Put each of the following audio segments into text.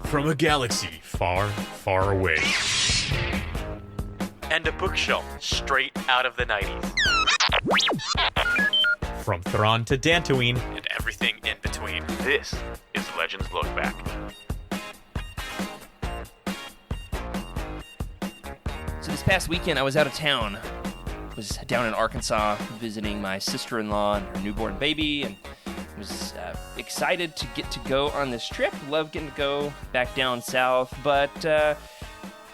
from a galaxy far, far away. And a bookshelf straight out of the 90s. From Thrawn to Dantooine And everything in between. This is Legends Lookback. So this past weekend, I was out of town. I was down in Arkansas visiting my sister-in-law and her newborn baby, and was excited to get to go on this trip. Love getting to go back down south, but I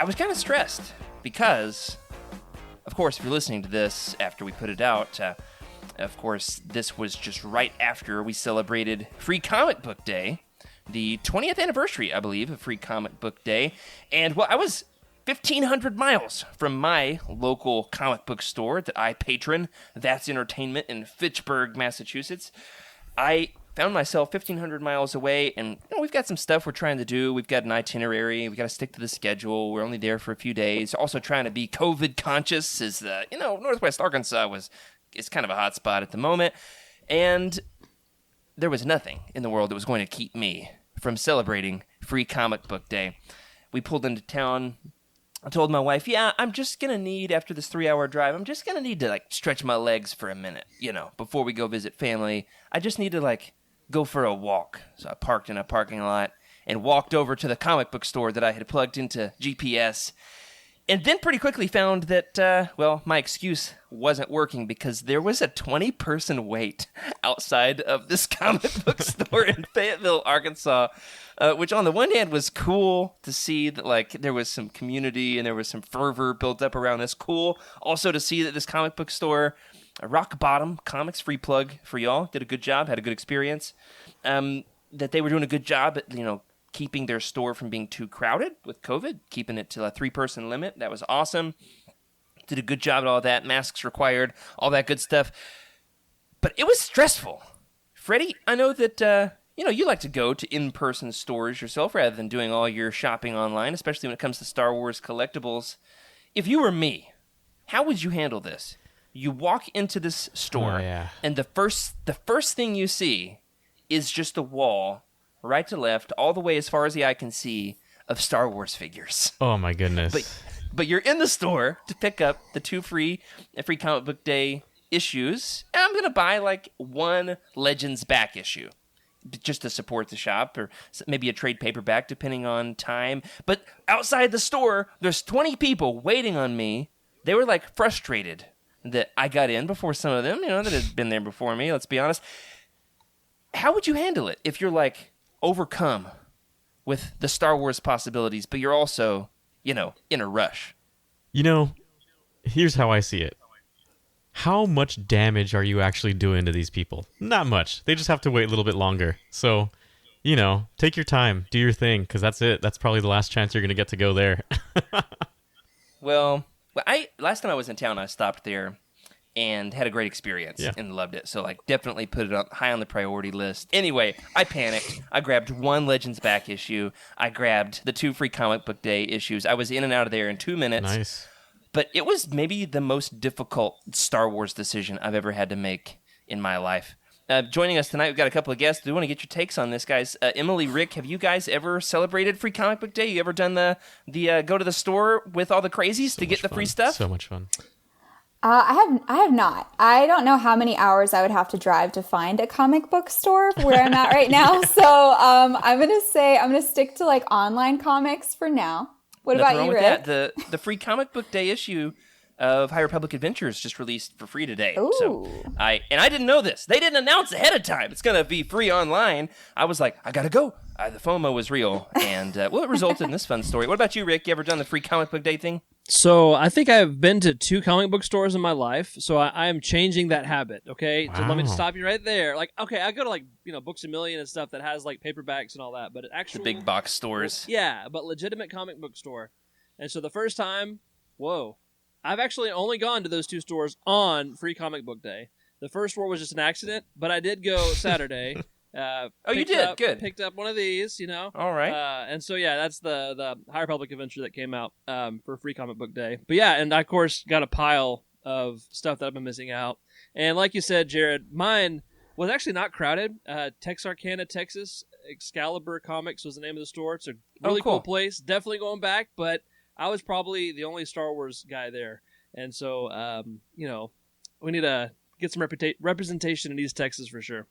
was kind of stressed because, of course, if you're listening to this after we put it out, of course, this was just right after we celebrated Free Comic Book Day, the 20th anniversary, I believe, of Free Comic Book Day, and well, I was 1,500 miles from my local comic book store that I patron, That's Entertainment in Fitchburg, Massachusetts. I found myself 1,500 miles away, and we've got some stuff we're trying to do. We've got an itinerary. We've got to stick to the schedule. We're only there for a few days. Also trying to be COVID conscious, as Northwest Arkansas is kind of a hot spot at the moment. And there was nothing in the world that was going to keep me from celebrating Free Comic Book Day. We pulled into town. I told my wife, I'm just going to need, after this 3-hour drive, I'm just going to need to, stretch my legs for a minute, before we go visit family. I just need to, go for a walk. So I parked in a parking lot and walked over to the comic book store that I had plugged into GPS. And then pretty quickly found that, my excuse wasn't working because there was a 20-person wait outside of this comic book store in Fayetteville, Arkansas, which on the one hand was cool to see that, there was some community and there was some fervor built up around this. Cool also to see that this comic book store, Rock Bottom Comics, free plug for y'all, did a good job, had a good experience, that they were doing a good job at, keeping their store from being too crowded with COVID, keeping it to a 3-person limit. That was awesome. Did a good job at all that. Masks required, all that good stuff. But it was stressful. Freddie, I know that, you like to go to in-person stores yourself rather than doing all your shopping online, especially when it comes to Star Wars collectibles. If you were me, how would you handle this? You walk into this store, and the first thing you see is just a wall right to left, all the way as far as the eye can see, of Star Wars figures. Oh my goodness. But you're in the store to pick up the 2 free Comic Book Day issues, and I'm going to buy one Legends back issue just to support the shop, or maybe a trade paperback depending on time. But outside the store, there's 20 people waiting on me. They were frustrated that I got in before some of them, that had been there before me, let's be honest. How would you handle it if you're overcome with the Star Wars possibilities, but you're also, in a rush? Here's how I see it. How much damage are you actually doing to these people? Not much. They just have to wait a little bit longer. So, take your time, do your thing, because that's it. That's probably the last chance you're going to get to go there. Well, last time I was in town, I stopped there and had a great experience and loved it. So, definitely put it high on the priority list. Anyway, I panicked. I grabbed 1 Legends back issue. I grabbed the 2 free Comic Book Day issues. I was in and out of there in 2 minutes. Nice. But it was maybe the most difficult Star Wars decision I've ever had to make in my life. Joining us tonight, we've got a couple of guests. We want to get your takes on this, guys. Emily, Rick, have you guys ever celebrated Free Comic Book Day? You ever done the go to the store with all the crazies to get the free stuff? So much fun. I have not. I don't know how many hours I would have to drive to find a comic book store where I'm at right now. So I'm gonna stick to online comics for now. What Nothing about wrong you, with Rick? that. The free Comic Book Day issue of High Republic Adventures just released for free today. Ooh. So I didn't know this. They didn't announce ahead of time it's gonna be free online. I was like, I gotta go. The FOMO was real, and it resulted in this fun story. What about you, Rick? You ever done the free Comic Book Day thing? So I think I've been to 2 comic book stores in my life, so I am changing that habit, okay? Wow. So let me just stop you right there. I go to Books A Million and stuff that has paperbacks and all that, but The big box stores. Yeah, but legitimate comic book store. And so the first time, I've actually only gone to those 2 stores on Free Comic Book Day. The first store was just an accident, but I did go Saturday. You did? Good. Picked up one of these, All right. and so, that's the High Republic Adventure that came out for Free Comic Book Day. But, and I, of course, got a pile of stuff that I've been missing out. And like you said, Jared, mine was actually not crowded. Texarkana, Texas. Excalibur Comics was the name of the store. It's a really cool place. Definitely going back, but I was probably the only Star Wars guy there. And so, we need to get some representation in East Texas for sure.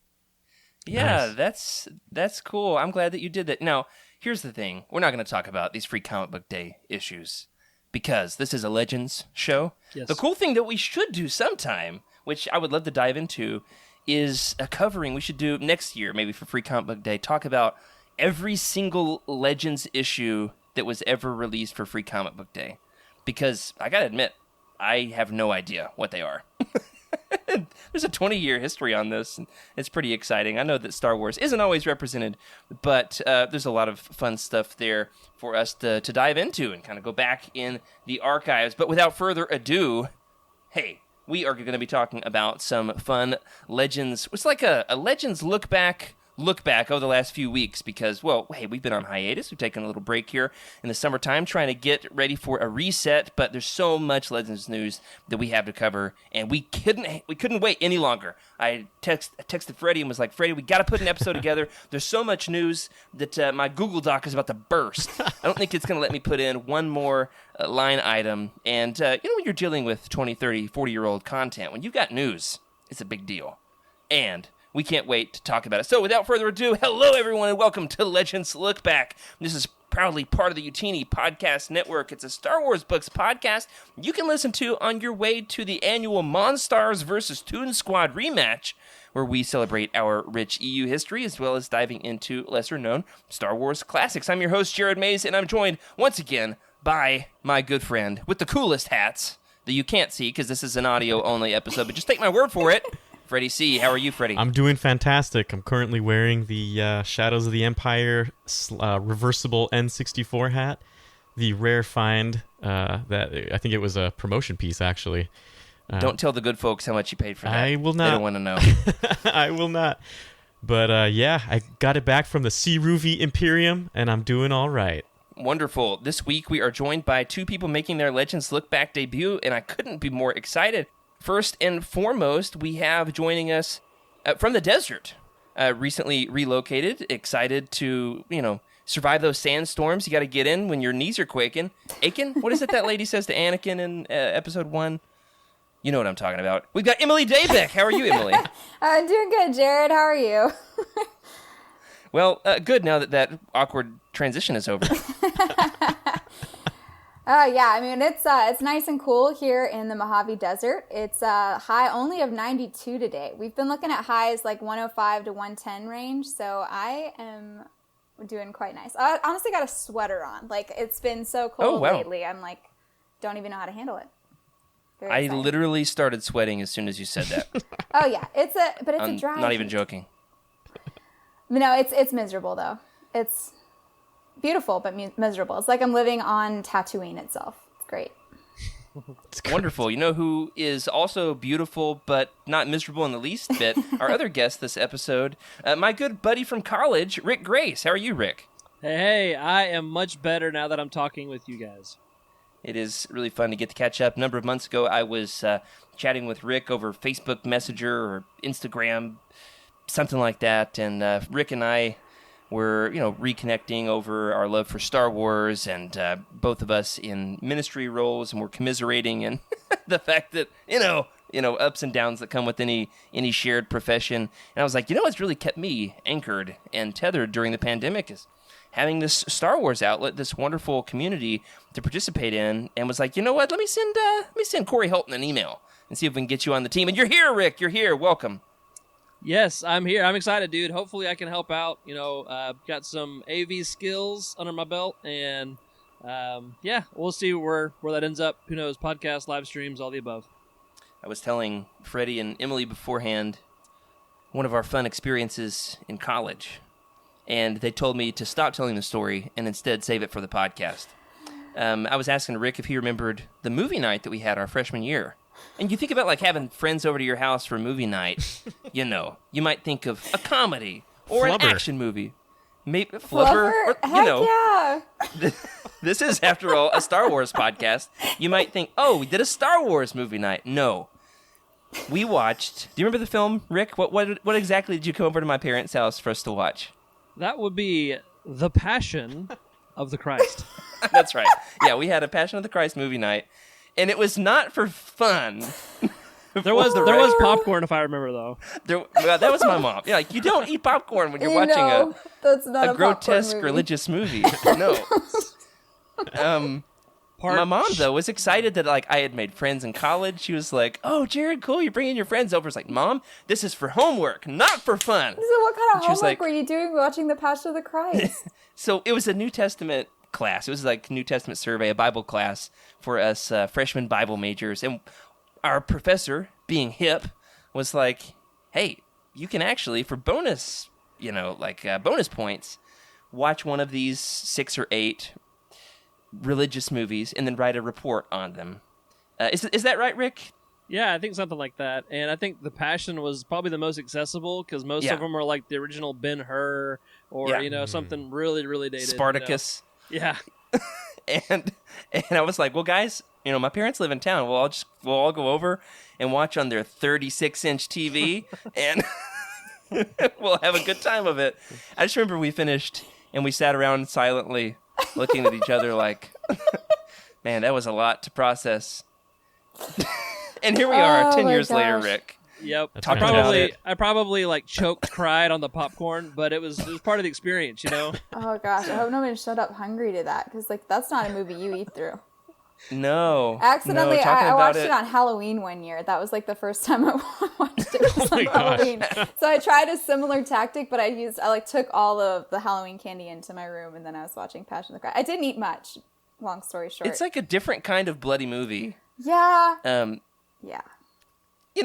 Yeah, Nice. that's cool. I'm glad that you did that. Now, here's the thing. We're not going to talk about these Free Comic Book Day issues because this is a Legends show. Yes. The cool thing that we should do sometime, which I would love to dive into, is a covering we should do next year, maybe for Free Comic Book Day. Talk about every single Legends issue that was ever released for Free Comic Book Day. Because I got to admit, I have no idea what they are. There's a 20-year history on this, and it's pretty exciting. I know that Star Wars isn't always represented, but there's a lot of fun stuff there for us to dive into and kind of go back in the archives. But without further ado, hey, we are going to be talking about some fun Legends. It's like a Legends look back over the last few weeks because, well, hey, we've been on hiatus. We've taken a little break here in the summertime trying to get ready for a reset, but there's so much Legends news that we have to cover, and we couldn't wait any longer. I texted Freddie and was like, Freddie, we got to put an episode together. There's so much news that my Google Doc is about to burst. I don't think it's going to let me put in one more line item, and when you're dealing with 20, 30, 40-year-old content, when you've got news, it's a big deal. And we can't wait to talk about it. So without further ado, hello everyone and welcome to Legends Look Back. This is proudly part of the Utini Podcast Network. It's a Star Wars books podcast you can listen to on your way to the annual Monstars vs. Toon Squad rematch, where we celebrate our rich EU history as well as diving into lesser-known Star Wars classics. I'm your host, Jared Mays, and I'm joined once again by my good friend with the coolest hats that you can't see because this is an audio-only episode, but just take my word for it. Freddie C. How are you, Freddie? I'm doing fantastic. I'm currently wearing the Shadows of the Empire reversible N64 hat, the rare find that I think it was a promotion piece, actually. Don't tell the good folks how much you paid for that. I will not. They don't want to know. I will not. But yeah, I got it back from the Ruvi Imperium, and I'm doing all right. Wonderful. This week we are joined by two people making their Legends Look Back debut, and I couldn't be more excited. First and foremost, we have joining us from the desert, recently relocated, excited to, survive those sandstorms. You got to get in when your knees are quaking. Aiken? What is it that lady says to Anakin in episode 1? You know what I'm talking about. We've got Emily Dabeck. How are you, Emily? I'm doing good, Jared. How are you? Well, good now that awkward transition is over. Yeah, I mean, it's nice and cool here in the Mojave Desert. It's a high only of 92 today. We've been looking at highs like 105 to 110 range, so I am doing quite nice. I honestly got a sweater on. Like, it's been so cold lately. I'm like, don't even know how to handle it. I literally started sweating as soon as you said that. Oh, yeah. It's a dry not even heat. joking. No, it's miserable, though. It's beautiful, but miserable. It's like I'm living on Tatooine itself. It's great. It's wonderful. You know who is also beautiful, but not miserable in the least bit? Our other guest this episode, my good buddy from college, Rick Grace. How are you, Rick? Hey, I am much better now that I'm talking with you guys. It is really fun to get to catch up. A number of months ago, I was chatting with Rick over Facebook Messenger or Instagram, something like that, and Rick and I were, reconnecting over our love for Star Wars, and both of us in ministry roles, and we're commiserating and the fact that, ups and downs that come with any shared profession. And I was like, what's really kept me anchored and tethered during the pandemic is having this Star Wars outlet, this wonderful community to participate in, and was like, you know what, let me send Corey Holton an email and see if we can get you on the team. And you're here, Rick. You're here. Welcome. Yes, I'm here. I'm excited, dude. Hopefully I can help out. Got some AV skills under my belt, and we'll see where that ends up. Who knows? Podcasts, live streams, all the above. I was telling Freddie and Emily beforehand one of our fun experiences in college, and they told me to stop telling the story and instead save it for the podcast. I was asking Rick if he remembered the movie night that we had our freshman year. And you think about like having friends over to your house for movie night, you might think of a comedy or Flubber. an action movie. Maybe Flubber. Or, Heck yeah. This is, after all, a Star Wars podcast. You might think, oh, we did a Star Wars movie night. No. we watched. Do you remember the film, Rick? What exactly did you come over to my parents' house for us to watch? That would be The Passion of the Christ. That's right. Yeah, we had a Passion of the Christ movie night, and it was not for fun. There was popcorn, if I remember, though. Well, that was my mom. Yeah, like, you don't eat popcorn when you're You watching know, that's not a a popcorn grotesque movie. religious movie. No. My mom, though, was excited that like I had made friends in college. She was like, "Oh, Jared, cool, you're bringing your friends over." It's like, "Mom, this is for homework, not for fun." So what kind of she was homework like- were you doing watching The Passion of the Christ? So it was a New Testament class. It was like New Testament survey, a Bible class for us freshman Bible majors. And our professor, being hip, was like, "Hey, you can actually, for bonus, bonus points, watch one of these 6 or 8 religious movies and then write a report on them." Is that right, Rick? Yeah, I think something like that. And I think The Passion was probably the most accessible because most Yeah. of them were like the original Ben-Hur or, Yeah. something really, really dated. Spartacus. Yeah. And I was like, "Well, guys, my parents live in town. We'll all go over and watch on their 36-inch TV, and we'll have a good time of it." I just remember we finished and we sat around silently, looking at each other like, "Man, that was a lot to process." And here we are, Oh 10 my years later, gosh. Rick. Yep. That's I fantastic. probably like choked, cried on the popcorn, but it was part of the experience, Oh gosh, I hope nobody showed up hungry to that because that's not a movie you eat through. No. Accidentally, no, talking I watched about it on Halloween one year. That was like the first time I watched it was my on gosh. Halloween. So I tried a similar tactic, but I took all of the Halloween candy into my room, and then I was watching Passion of the Christ. I didn't eat much. Long story short, It's like a different kind of bloody movie. yeah.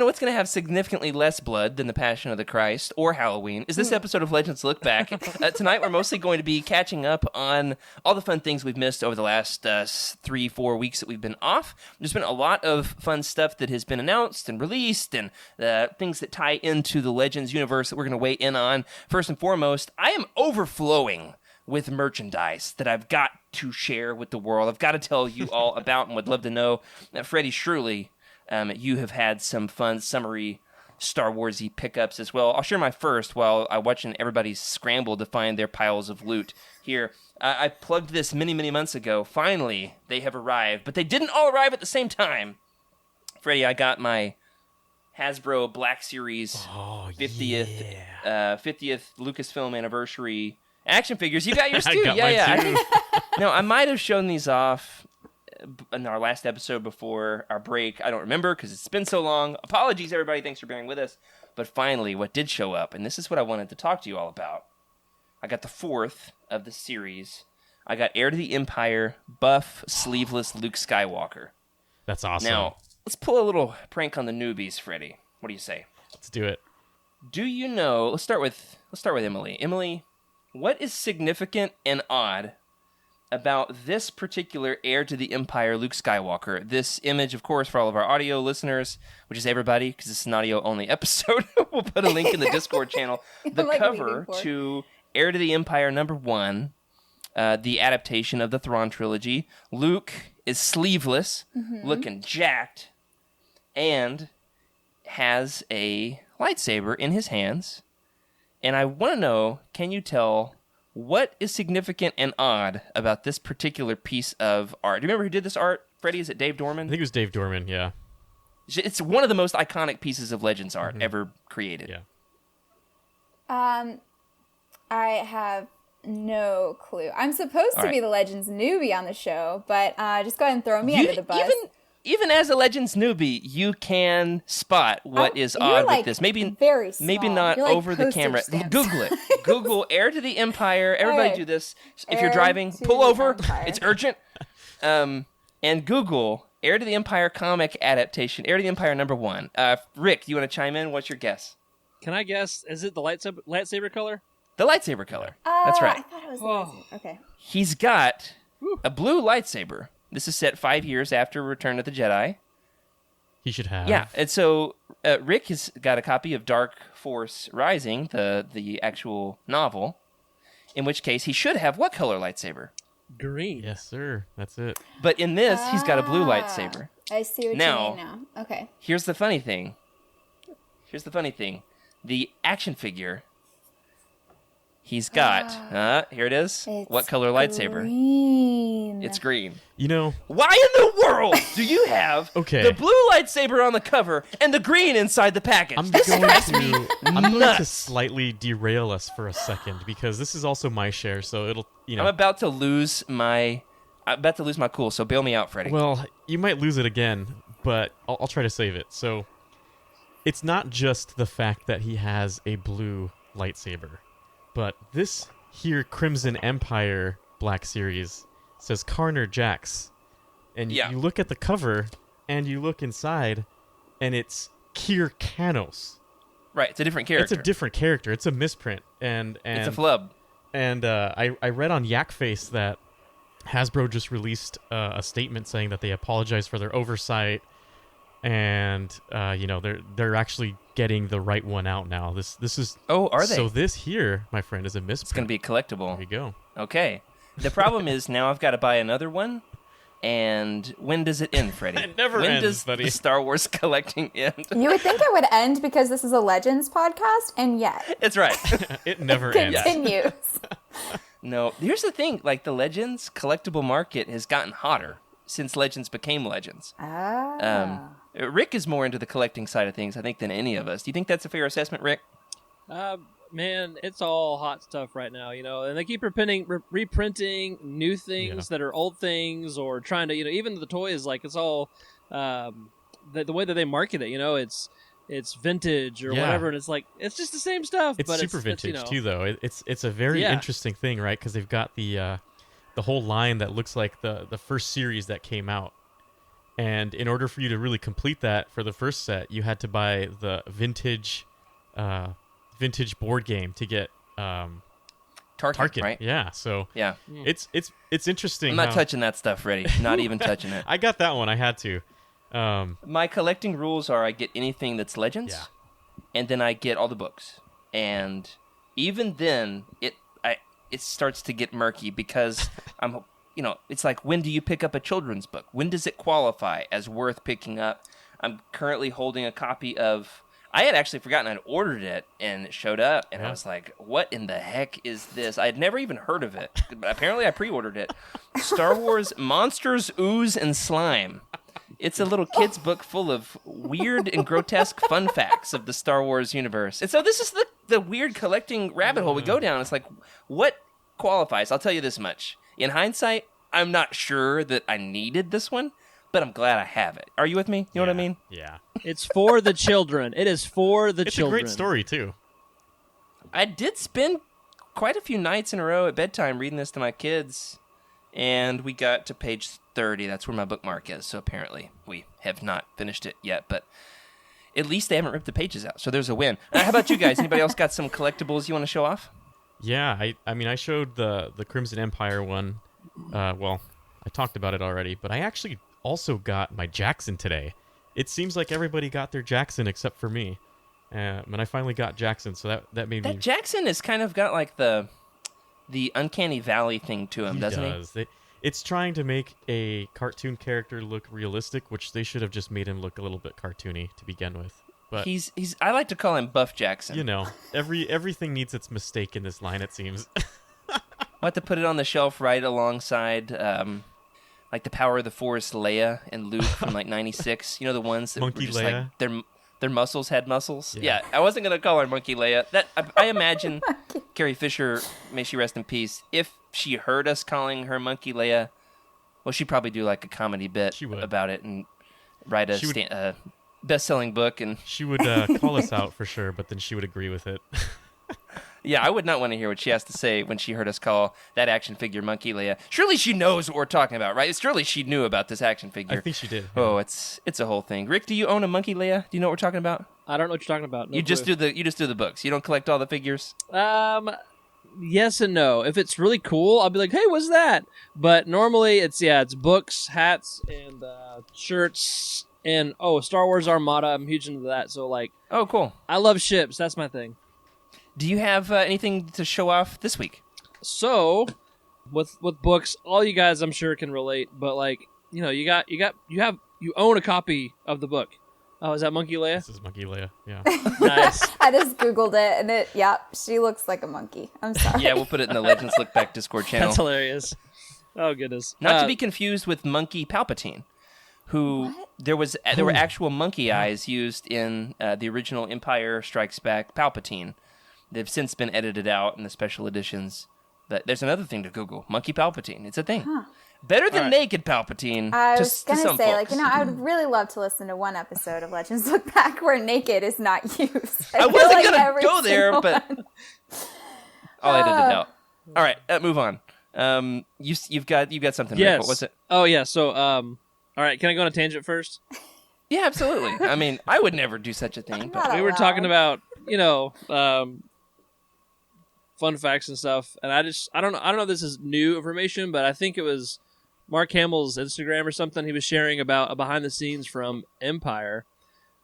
What's going to have significantly less blood than The Passion of the Christ or Halloween is this episode of Legends Look Back. Tonight, we're mostly going to be catching up on all the fun things we've missed over the last 3-4 weeks that we've been off. There's been a lot of fun stuff that has been announced and released and things that tie into the Legends universe that we're going to weigh in on. First and foremost, I am overflowing with merchandise that I've got to share with the world. I've got to tell you all about and would love to know that Freddie, surely you have had some fun summary Star Wars-y pickups as well. I'll share my first while I'm watching everybody scramble to find their piles of loot here. I plugged this many, many months ago. Finally, they have arrived, but they didn't all arrive at the same time. Freddie, I got my Hasbro Black Series 50th Lucasfilm anniversary action figures. You got yours too. I got mine too. No, I might have shown these off in our last episode before our break. I don't remember because it's been so long. Apologies, everybody. Thanks for bearing with us. But finally, what did show up, and this is what I wanted to talk to you all about. I got the 4th of the series. I got Heir to the Empire, buff, sleeveless Luke Skywalker. That's awesome. Now, let's pull a little prank on the newbies, Freddie. What do you say? Let's do it. Do you know? Let's start with Emily. Emily, what is significant and odd about this particular Heir to the Empire Luke Skywalker? This image, of course, for all of our audio listeners, which is everybody, because this is an audio-only episode. We'll put a link in the Discord channel. The like cover waiting for. to Heir to the Empire #1, the adaptation of the Thrawn trilogy. Luke is sleeveless, looking jacked, and has a lightsaber in his hands. And I want to know, can you tell what is significant and odd about this particular piece of art? Do you remember who did this art, Freddie? Is it Dave I Dorman? think it was Dave Dorman, yeah. It's one of the most iconic pieces of Legends art ever created. Yeah. I have no clue. I'm supposed All to right. be the Legends newbie on the show, but just go ahead and throw me under the bus. Even as a Legends newbie, you can spot what is You're, odd like, with this. Maybe very maybe small. not You're like over the postage camera. stamps. Google it. Google Heir to the Empire. Everybody Okay. do this. If you're Heir driving, to pull the over. Empire. It's urgent. And Google Heir to the Empire comic adaptation. Heir to the Empire #1. Rick, do you want to chime in? What's your guess? Can I guess? Is it the lightsaber color? The lightsaber color. That's I right. thought it was the Oh. lightsaber. Okay. He's got a blue lightsaber. This is set 5 years after Return of the Jedi. He should have. Yeah, and so Rick has got a copy of Dark Force Rising, the actual novel, in which case he should have what color lightsaber? Green. Yes, sir. That's it. But in this, he's got a blue lightsaber. I see what Now- you mean now. Okay. Here's the funny thing. here's the funny thing. The action figure he's got, here it is. What color lightsaber? Green. It's green. You know, Why in the world do you have Okay. the blue lightsaber on the cover and the green inside the package? I'm This going drives me to nuts. slightly derail us for a second because this is also my share, so it'll, I'm about to lose my cool, so bail me out, Freddie. Well, you might lose it again, but I'll try to save it. So, it's not just the fact that he has a blue lightsaber, but this here Crimson Empire Black Series says Karner Jax. And Yeah. you look at the cover, and you look inside, and it's Kir Kanos. Right, it's a different character. It's a different character. It's a misprint. And It's a flub. And I read on Yakface that Hasbro just released a statement saying that they apologize for their oversight, and they're actually getting the right one out now. This is Are they? So this here, my friend, is a misprint. It's going to be collectible. There you go. Okay. The problem is now I've got to buy another one. And when does it end, Freddie? It never when ends, does buddy. the Star Wars collecting end? You would think it would end because this is a Legends podcast, and yet It's right. It never ends. continues. No, here's the thing. Like, the Legends collectible market has gotten hotter since Legends became Legends. Rick is more into the collecting side of things, I think, than any of us. Do you think that's a fair assessment, Rick? Man, it's all hot stuff right now, and they keep reprinting new things that are old things, or trying to, even the toys, like, it's all the way that they market it, it's vintage or whatever, and it's like, it's just the same stuff. It's but super vintage it's, too, though. It's a very interesting thing, right? Because they've got the whole line that looks like the first series that came out. And in order for you to really complete that for the first set, you had to buy the vintage board game to get Tarkin, right? Yeah, so Yeah. it's interesting. I'm not how- touching that stuff, Freddie. Not even touching it. I got that one. I had to. My collecting rules are I get anything that's Legends, and then I get all the books. And even then, it starts to get murky because it's like, when do you pick up a children's book? When does it qualify as worth picking up? I'm currently holding a copy of... I had actually forgotten I'd ordered it, and it showed up, and I was like, what in the heck is this? I had never even heard of it, but apparently I pre-ordered it. Star Wars Monsters, Ooze, and Slime. It's a little kid's book full of weird and grotesque fun facts of the Star Wars universe. And so this is the weird collecting rabbit hole we go down. It's like, what qualifies? I'll tell you this much. In hindsight, I'm not sure that I needed this one, but I'm glad I have it. Are you with me? You know what I mean? Yeah. It's for the children. It is for the It's children. a great story, too. I did spend quite a few nights in a row at bedtime reading this to my kids, and we got to page 30. That's where my bookmark is, so apparently we have not finished it yet, but at least they haven't ripped the pages out, so there's a win. How about you guys? Anybody else got some collectibles you want to show off? Yeah, I mean, I showed the Crimson Empire one. Well, I talked about it already, but I actually also got my Jackson today. It seems like everybody got their Jackson except for me. And I finally got Jackson, so that made me... That Jackson has kind of got like the Uncanny Valley thing to him, doesn't he? does. It's trying to make a cartoon character look realistic, which they should have just made him look a little bit cartoony to begin with. But He's I like to call him Buff Jackson. Everything needs its mistake in this line, it seems. I'll have to put it on the shelf right alongside, like the Power of the Force Leia and Luke from like '96. You know, the ones that Monkey were just Leia? like their muscles had muscles. Yeah. Yeah, I wasn't gonna call her Monkey Leia. That I imagine Carrie Fisher, may she rest in peace. If she heard us calling her Monkey Leia, well, she'd probably do like a comedy bit She would. about it and write a best-selling book. And She would call us out for sure, but then she would agree with it. yeah, I would not want to hear what she has to say when she heard us call that action figure Monkey Leia. Surely she knows what we're talking about, right? Surely she knew about this action figure. I think she did. Oh, it's a whole thing. Rick, do you own a Monkey Leia? Do you know what we're talking about? I don't know what you're talking about. No You just clue. do the books. You don't collect all the figures. Yes and no. If it's really cool, I'll be like, hey, what's that? But normally it's books, hats, and shirts, and Star Wars Armada. I'm huge into that. So like, Oh, cool. I love ships. That's my thing. Do you have anything to show off this week? So with books, all you guys, I'm sure, can relate. But like, you own a copy of the book. Oh, is that Monkey Leia? This is Monkey Leia. Yeah. Nice. I just Googled it, and she looks like a monkey. I'm sorry. Yeah, we'll put it in the Legends Lookback Discord channel. That's hilarious. Oh, goodness. Not to be confused with Monkey Palpatine, who there were actual monkey eyes used in the original Empire Strikes Back Palpatine. They've since been edited out in the special editions. But there's another thing to Google: Monkey Palpatine. It's a thing. Huh. Better than naked Palpatine. I to, was going to to some say, folks. I would really love to listen to one episode of Legends Look Back where naked is not used. I feel wasn't like gonna every go there, single but one. I'll edit it out. All right, move on. You've got something. Rick. Yes. What was it? Oh, yeah. So, all right. Can I go on a tangent first? Yeah, absolutely. I mean, I would never do such a thing. But Not We were allowed. talking about, fun facts and stuff, and I don't know if this is new information, but I think it was Mark Hamill's Instagram or something. He was sharing about a behind the scenes from Empire,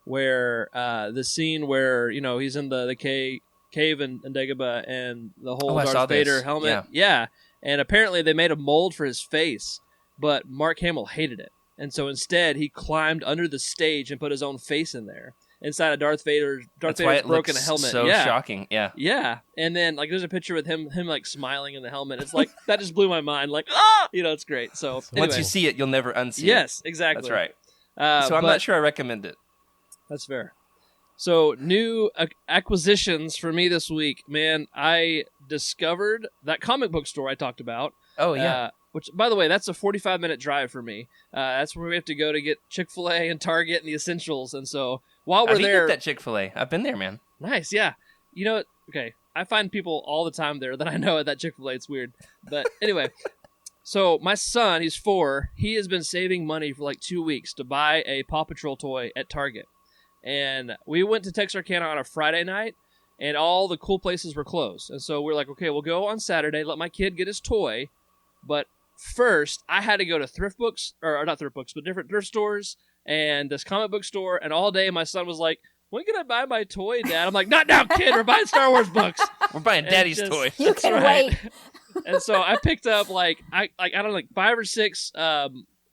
where the scene where he's in the cave in Dagobah and the whole I saw Darth Vader this. helmet. Yeah, and apparently they made a mold for his face, but Mark Hamill hated it, and so instead he climbed under the stage and put his own face in there. Inside of Darth Vader's That's why it broken looks helmet. so yeah. shocking. Yeah. Yeah. And then there's a picture with him like smiling in the helmet. It's like that just blew my mind. Like, ah, it's great. So anyway. Once you see it, you'll never unsee it. Yes, exactly. That's right. So I'm but not sure I recommend it. That's fair. So new acquisitions for me this week, man. I discovered that comic book store I talked about. Oh yeah. Which, by the way, that's a 45-minute drive for me. That's where we have to go to get Chick-fil-A and Target and the essentials. And so while we're I've eaten there, at that Chick-fil-A. I've been there, man. nice, yeah. Okay. I find people all the time there that I know at that Chick-fil-A. It's weird, but anyway. So my son, he's 4. He has been saving money for like 2 weeks to buy a Paw Patrol toy at Target. And we went to Texarkana on a Friday night, and all the cool places were closed. And so we're like, okay, we'll go on Saturday, let my kid get his toy. But first, I had to go to thrift books, or not thrift books, but different thrift stores and this comic book store. And all day, my son was like, when can I buy my toy, Dad? I'm like, not now, kid. We're buying Star Wars books. We're buying Daddy's toy. You That's can right. wait. And so I picked up I don't know, 5 or 6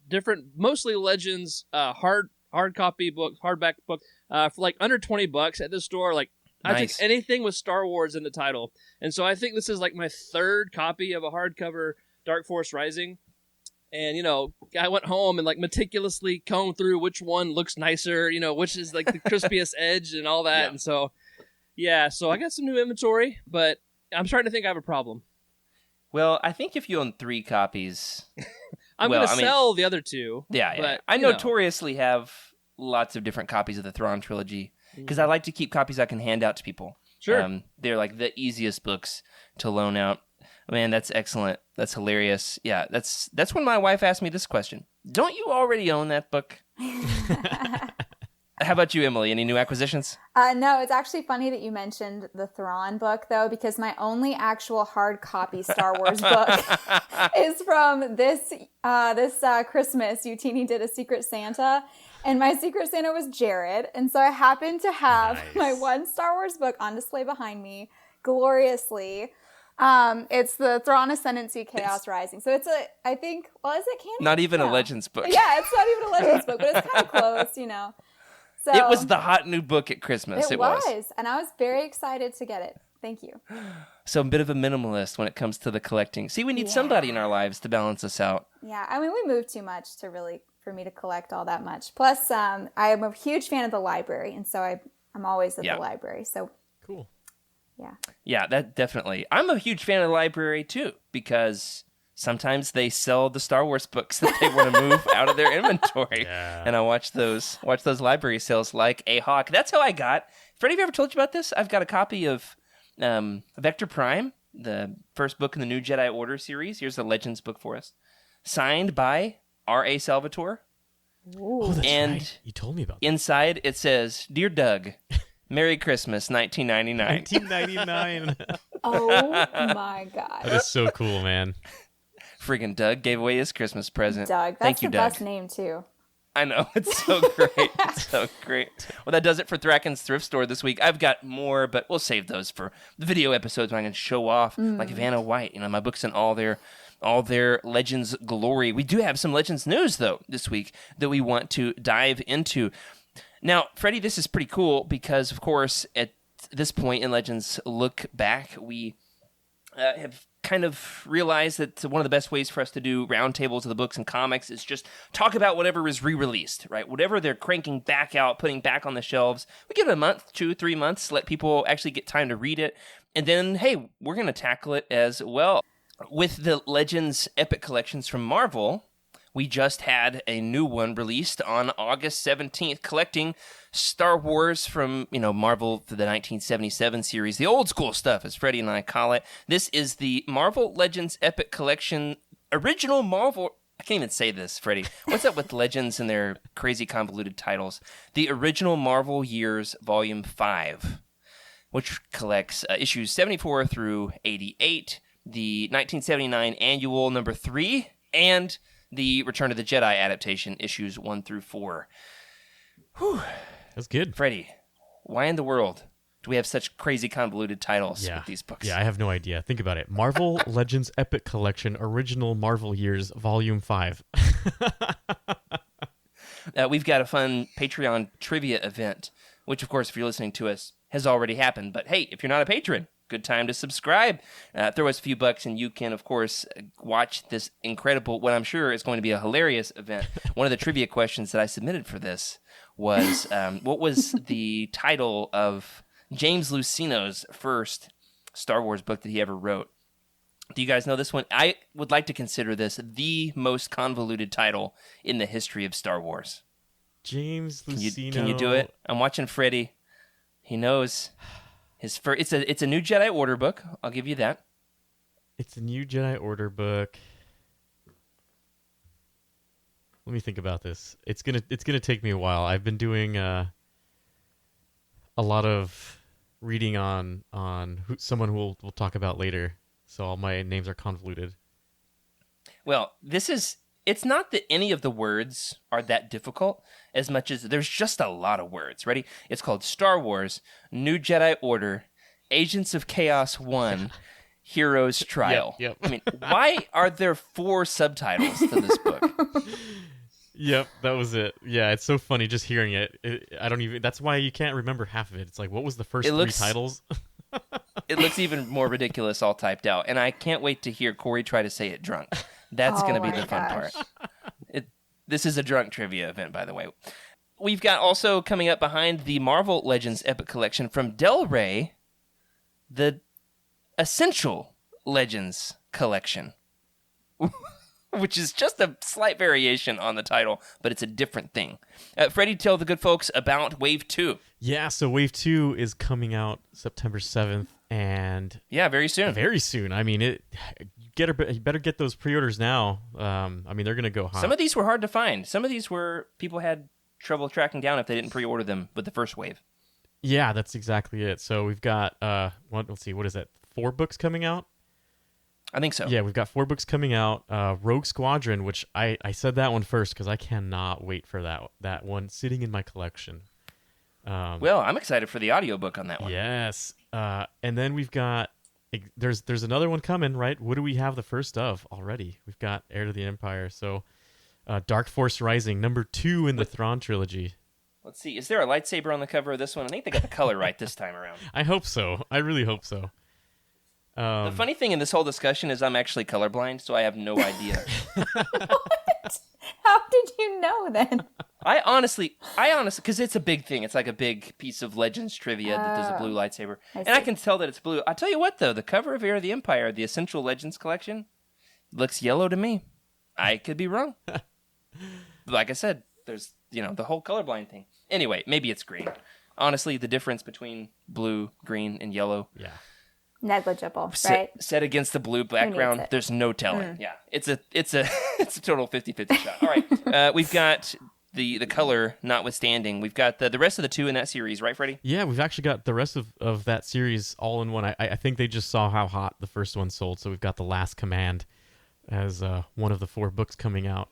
different, mostly Legends hard copy books, hardback book for like under $20 at this store. Like I Nice. took anything with Star Wars in the title, and so I think this is like my 3rd copy of a hardcover Dark Force Rising. And I went home and like meticulously combed through which one looks nicer, which is like the crispiest edge and all that. Yeah. And so so I got some new inventory, but I'm starting to think I have a problem. Well, I think if you own 3 copies, I'm Well, going to I mean- sell the other 2. yeah. But, I you know. notoriously have lots of different copies of the Thrawn trilogy because I like to keep copies I can hand out to people. Sure. They're like the easiest books to loan out. Man, that's excellent. That's hilarious. Yeah, that's when my wife asked me this question. Don't you already own that book? How about you, Emily? Any new acquisitions? No, it's actually funny that you mentioned the Thrawn book, though, because my only actual hard copy Star Wars book is from this Christmas. Utini did a Secret Santa, and my Secret Santa was Jared. And so I happened to have my one Star Wars book on display behind me, gloriously. It's the Thrawn Ascendancy Chaos Rising. So it's I think, well, is it canon? Not even a No. Legends book. Yeah, it's not even a Legends book, but it's kind of close, So It was the hot new book at Christmas. It was, and I was very excited to get it. Thank you. So I'm a bit of a minimalist when it comes to the collecting. See, we need somebody in our lives to balance us out. Yeah, I mean, we moved too much for me to collect all that much. Plus, I am a huge fan of the library, and so I'm always at the library. So Cool. yeah. Yeah, that definitely. I'm a huge fan of the library too because sometimes they sell the Star Wars books that they want to move out of their inventory, and I watch those library sales like a hawk. That's how I got. Freddie, have I ever told you about this? I've got a copy of Vector Prime, the first book in the New Jedi Order series. Here's the Legends book for us, signed by R.A. Salvatore. Oh, that's And right. You told me about that. Inside it says, "Dear Doug, Merry Christmas, 1999." 1999. Oh my God. That is so cool, man. Friggin' Doug gave away his Christmas present. Doug. That's Thank you, the Doug. best name, too. I know, it's so great. It's so great. Well, that does it for Thracken's Thrift Store this week. I've got more, but we'll save those for the video episodes when I can show off, like Vanna White, my books in all their Legends glory. We do have some Legends news, though, this week that we want to dive into. Now, Freddie, this is pretty cool because, of course, at this point in Legends Lookback, we have kind of realized that one of the best ways for us to do roundtables of the books and comics is just talk about whatever is re-released, right? Whatever they're cranking back out, putting back on the shelves. We give it a month, 2, 3 months, let people actually get time to read it. And then, hey, we're going to tackle it as well. With the Legends Epic Collections from Marvel, we just had a new one released on August 17th, collecting Star Wars from, Marvel for the 1977 series, the old school stuff, as Freddie and I call it. This is the Marvel Legends Epic Collection, original Marvel. I can't even say this, Freddie. What's up with Legends and their crazy convoluted titles? The original Marvel Years, Volume 5, which collects issues 74 through 88, the 1979 annual number 3, and the Return of the Jedi adaptation, issues 1 through 4. Whew. That's good. Freddie, why in the world do we have such crazy convoluted titles with these books? Yeah, I have no idea. Think about it. Marvel Legends Epic Collection, Original Marvel Years, Volume 5. We've got a fun Patreon trivia event, which, of course, if you're listening to us, has already happened. But hey, if you're not a patron, good time to subscribe. Throw us a few bucks and you can, of course, watch this incredible, what I'm sure is going to be a hilarious event. One of the trivia questions that I submitted for this was, what was the title of James Luceno's first Star Wars book that he ever wrote? Do you guys know this one? I would like to consider this the most convoluted title in the history of Star Wars. James Luceno. Can you do it? I'm watching Freddie. He knows. His first, it's a new Jedi Order book. I'll give you that. It's a new Jedi Order book. Let me think about this. It's gonna take me a while. I've been doing a lot of reading on someone who we'll talk about later. So all my names are convoluted. Well, it's not that any of the words are that difficult as much as there's just a lot of words. Ready? It's called Star Wars, New Jedi Order, Agents of Chaos 1, Hero's Trial. Yep. I mean, why are there 4 subtitles to this book? Yep, that was it. Yeah, it's so funny just hearing it. I don't even. That's why you can't remember half of it. It's like, what was the first 3 titles? It looks even more ridiculous all typed out, and I can't wait to hear Corey try to say it drunk. That's going to be the fun part. This is a drunk trivia event, by the way. We've got also coming up behind the Marvel Legends Epic Collection from Del Rey, the Essential Legends Collection, which is just a slight variation on the title, but it's a different thing. Freddie, tell the good folks about Wave 2. Yeah, so Wave 2 is coming out September 7th, and... Yeah, very soon. Very soon. I mean, you better get those pre-orders now. I mean, they're going to go hot. Some of these were hard to find. Some of these were people had trouble tracking down if they didn't pre-order them with the first wave. Yeah, that's exactly it. So we've got, let's see, what is that, 4 books coming out? I think so. Yeah, we've got 4 books coming out. Rogue Squadron, which I said that one first because I cannot wait for that one sitting in my collection. Well, I'm excited for the audiobook on that one. Yes. And then we've got, there's another one coming, right? What do we have the first of already? We've got Heir to the Empire. So Dark Force Rising, number 2 in the Thrawn trilogy. Let's see. Is there a lightsaber on the cover of this one? I think they got the color right this time around. I hope so. I really hope so. The funny thing in this whole discussion is I'm actually colorblind, so I have no idea. What? How did you know then? I honestly, because it's a big thing. It's like a big piece of Legends trivia that there's a blue lightsaber. I can tell that it's blue. I'll tell you what, though. The cover of Heir of the Empire, the Essential Legends Collection, looks yellow to me. I could be wrong. Like I said, there's, the whole colorblind thing. Anyway, maybe it's green. Honestly, the difference between blue, green, and yellow... Yeah. Negligible, right? Set against the blue background, there's no telling. Yeah, it's a total 50-50 shot. All right, we've got the color notwithstanding. We've got the rest of the 2 in that series, right, Freddie? Yeah, we've actually got the rest of that series all in one. I think they just saw how hot the first one sold, so we've got The Last Command as one of the 4 books coming out.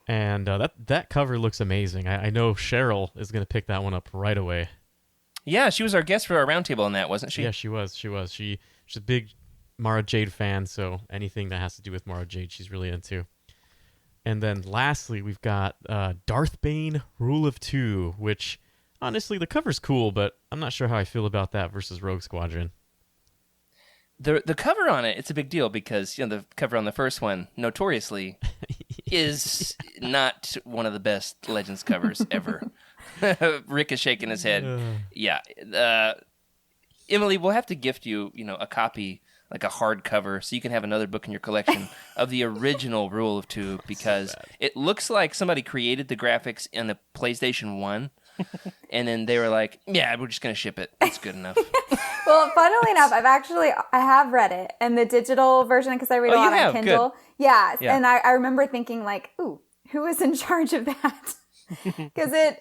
And that cover looks amazing. I know Cheryl is going to pick that one up right away. Yeah, she was our guest for our roundtable on that, wasn't she? Yeah, she was. She's a big Mara Jade fan, so anything that has to do with Mara Jade, she's really into. And then lastly, we've got Darth Bane Rule of Two, which honestly the cover's cool, but I'm not sure how I feel about that versus Rogue Squadron. The cover on it, it's a big deal because the cover on the first one, notoriously, is not one of the best Legends covers ever. Rick is shaking his head. Yeah. Emily, we'll have to gift you, a copy, like a hardcover, so you can have another book in your collection of the original Rule of Two, because it looks like somebody created the graphics in the PlayStation 1, and then they were like, yeah, we're just going to ship it. It's good enough. Well, funnily enough, I have read it, and the digital version, because I read a lot on Kindle. Good. Yeah, and I remember thinking like, ooh, who was in charge of that? Because it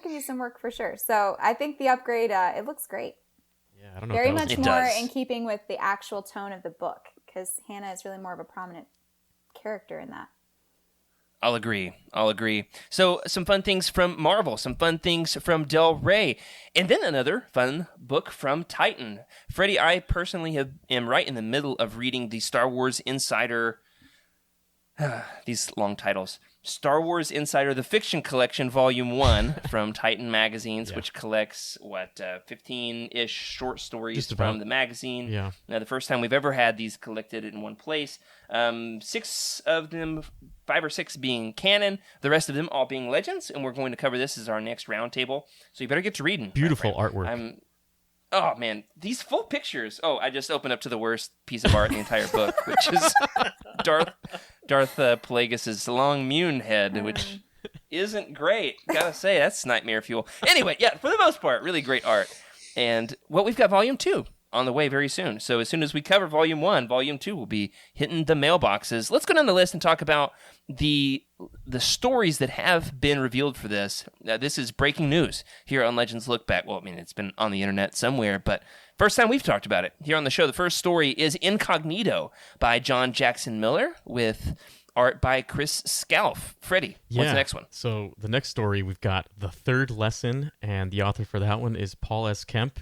could use some work for sure. So I think the upgrade, it looks great. Yeah, I don't know. Very much more does. in keeping with the actual tone of the book, because Hannah is really more of a prominent character in that. I'll agree. So some fun things from Marvel, some fun things from Del Rey, and then another fun book from Titan. Freddie, I personally am right in the middle of reading the Star Wars Insider, these long titles, Star Wars Insider, the Fiction Collection, Volume 1 from Titan Magazines, which collects, 15-ish short stories from the magazine. Yeah. Now, the first time we've ever had these collected in one place. 6 of them, 5 or 6 being canon, the rest of them all being legends, and we're going to cover this as our next roundtable. So you better get to reading. Beautiful artwork. Oh, man, these full pictures. Oh, I just opened up to the worst piece of art in the entire book, which is Darth Plagueis' long Mune head, which isn't great. Gotta say, that's nightmare fuel. Anyway, yeah, for the most part, really great art. And, we've got Volume 2 on the way very soon. So as soon as we cover Volume 1, Volume 2 will be hitting the mailboxes. Let's go down the list and talk about the stories that have been revealed for this. This is breaking news here on Legends Lookback. Well, it's been on the internet somewhere, but first time we've talked about it here on the show. The first story is Incognito by John Jackson Miller with art by Chris Scalf. Freddie, what's the next one? So the next story, we've got The Third Lesson, and the author for that one is Paul S. Kemp,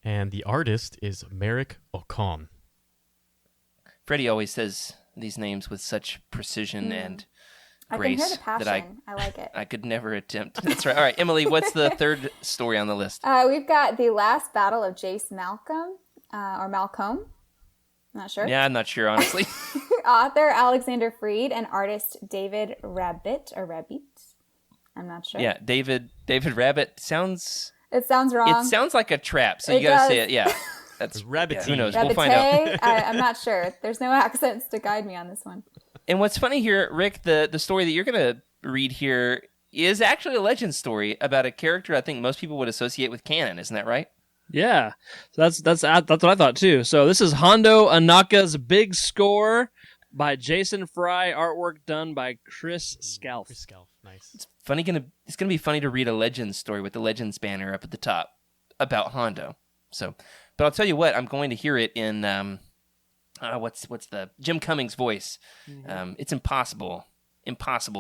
and the artist is Merrick Ocon. Freddie always says these names with such precision and I grace can hear the passion. that I like it. I could never attempt. That's right. All right, Emily, what's the third story on the list? We've got The Last Battle of Jace Malcolm, or Malcolm. Not sure. Yeah, I'm not sure, honestly. Author Alexander Freed and artist David Rabbit. I'm not sure. Yeah, David Rabbit sounds... It sounds wrong. It sounds like a trap, so you gotta say it. Yeah, that's Rabbit. Yeah, who knows? Rabbit. We'll find out. I'm not sure. There's no accents to guide me on this one. And what's funny here, Rick, the story that you're gonna read here is actually a legend story about a character I think most people would associate with canon. Isn't that right? Yeah, so that's what I thought too. So this is Hondo Anaka's Big Score by Jason Fry, artwork done by Chris Scalf. Chris Scalf, nice. It's gonna be funny to read a legend story with the Legends banner up at the top about Hondo. So, but I'll tell you what, I'm going to hear it in what's the Jim Cummings voice. It's impossible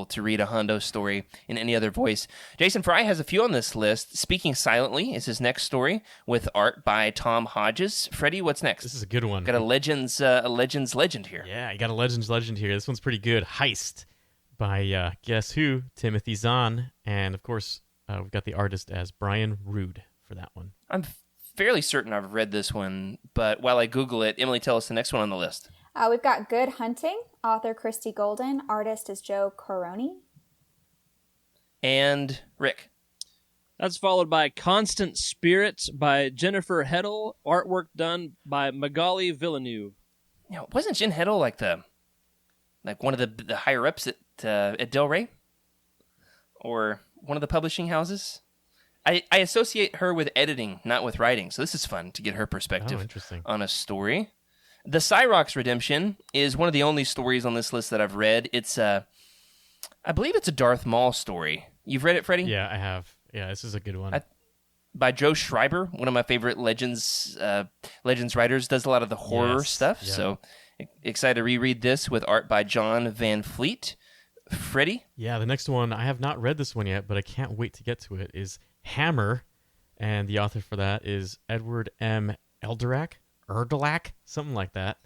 to read a Hondo story in any other voice. Jason Fry has a few on this list. Speaking Silently is his next story with art by Tom Hodges. Freddie, what's next? This is a good one. Got a Legends legend here. Yeah, you got a Legends legend here. This one's pretty good. Heist by guess who? Timothy Zahn, and of course we've got the artist as Brian Rude for that one. I'm fairly certain I've read this one, but while I Google it, Emily, tell us the next one on the list. We've got Good Hunting, author Christy Golden, artist is Joe Coroni. And Rick. That's followed by Constant Spirits by Jennifer Heddle, artwork done by Magali Villeneuve. Wasn't Jen Heddle like one of the higher ups at Del Rey, or one of the publishing houses? I associate her with editing, not with writing. So this is fun to get her perspective on a story. The Cyrox Redemption is one of the only stories on this list that I've read. It's I believe it's a Darth Maul story. You've read it, Freddie? Yeah, I have. Yeah, this is a good one. By Joe Schreiber, one of my favorite Legends writers, does a lot of the horror stuff. Yeah. So excited to reread this with art by John Van Fleet. Freddie? Yeah, the next one, I have not read this one yet, but I can't wait to get to it, is Hammer, and the author for that is Edward M. Erdelac, something like that.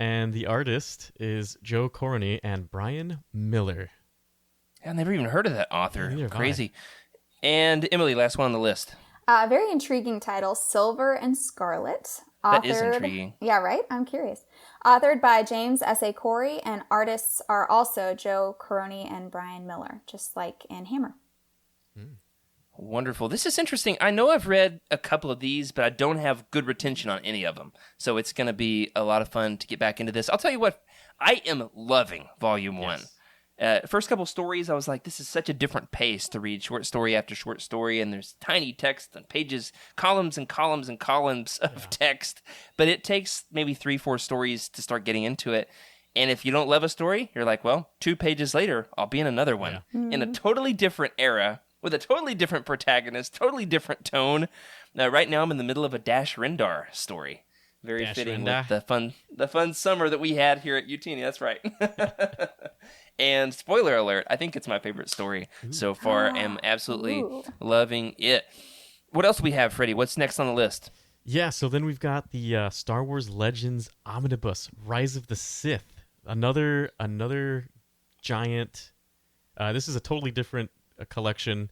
And the artist is Joe Coroni and Brian Miller. I've never even heard of that author. Neither have I. Crazy. And Emily, last one on the list. Very intriguing title, Silver and Scarlet. That is intriguing. Yeah, right? I'm curious. Authored by James S.A. Corey, and artists are also Joe Coroni and Brian Miller, just like in Hammer. Wonderful. This is interesting. I know I've read a couple of these, but I don't have good retention on any of them. So it's going to be a lot of fun to get back into this. I'll tell you what, I am loving Volume 1. First couple stories, I was like, this is such a different pace to read short story after short story, and there's tiny text and pages, columns and columns and columns of text, but it takes maybe 3-4 stories to start getting into it. And if you don't love a story, you're like, well, 2 pages later, I'll be in another one in a totally different era with a totally different protagonist, totally different tone. Right now, I'm in the middle of a Dash Rendar story. Very Dash fitting Rendar. with the fun summer that we had here at UTini. That's right. And spoiler alert, I think it's my favorite story so far. I'm absolutely loving it. What else do we have, Freddie? What's next on the list? Yeah, so then we've got the Star Wars Legends Omnibus, Rise of the Sith. Another giant. This is a totally different collection,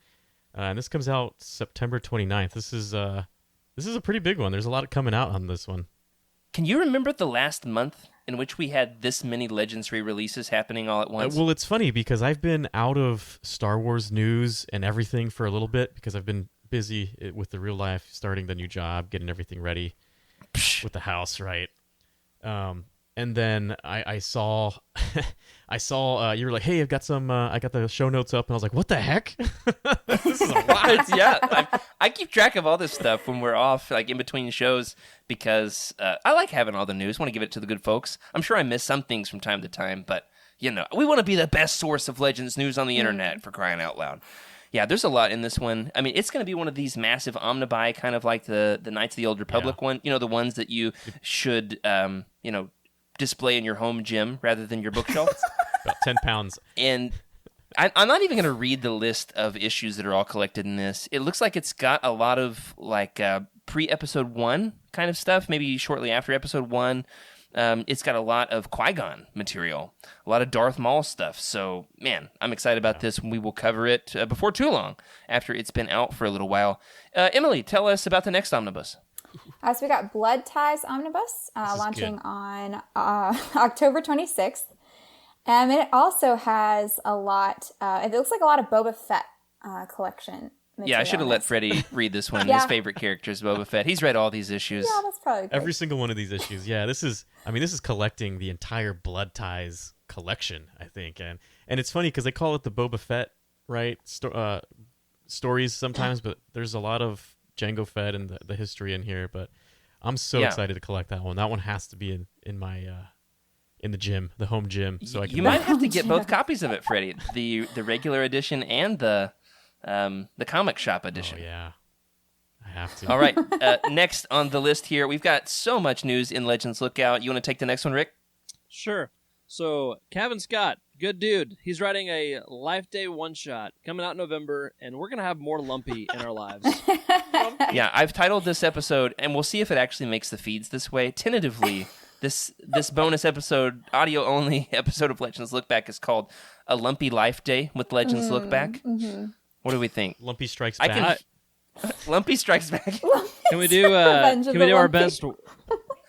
and this comes out September 29th. This is a pretty big one. There's a lot coming out on this one. Can you remember the last month in which we had this many Legends re-releases happening all at once? Well, it's funny because I've been out of Star Wars news and everything for a little bit because I've been busy with the real life, starting the new job, getting everything ready with the house, right? And then I saw you were like, hey, I got the show notes up, and I was like, what the heck? This is a lot. Yeah, I keep track of all this stuff when we're off, like in between shows, because I like having all the news. Want to give it to the good folks. I'm sure I miss some things from time to time, but we want to be the best source of Legends news on the internet, for crying out loud. Yeah, there's a lot in this one. I mean, it's going to be one of these massive omnibuy, kind of like the Knights of the Old Republic one. The ones that you should display in your home gym rather than your bookshelf. About 10 pounds. And I'm not even going to read the list of issues that are all collected in this. It looks like it's got a lot of pre-episode 1 kind of stuff, maybe shortly after episode 1. It's got a lot of Qui-Gon material, a lot of Darth Maul stuff. So, man, I'm excited about this. We will cover it before too long, after it's been out for a little while. Emily, tell us about the next omnibus. So we got Blood Ties Omnibus launching on October 26th. And it also has a lot, it looks like a lot of Boba Fett collection material. Yeah, I should have let Freddie read this one. His favorite character is Boba Fett. He's read all these issues. Yeah, that's probably good. Every single one of these issues. Yeah, this is collecting the entire Blood Ties collection, I think. And it's funny because they call it the Boba Fett, right? Stories sometimes, but there's a lot of Jango Fett and the history in here. But I'm so excited to collect that one. That one has to be in my in the gym, the home gym. So you might have to get both copies of it, Freddie. The regular edition and the comic shop edition. Oh, yeah. I have to. All right. Next on the list here, we've got so much news in Legends Lookout. You want to take the next one, Rick? Sure. So, Kevin Scott, good dude. He's writing a Life Day one-shot coming out in November, and we're going to have more Lumpy in our lives. Yeah, I've titled this episode, and we'll see if it actually makes the feeds this way. Tentatively, this bonus episode, audio-only episode of Legends Lookback is called A Lumpy Life Day with Legends Lookback. Mm-hmm. What do we think? Lumpy Strikes Back. Lumpy Strikes Back. Can we do our Lumpy. best?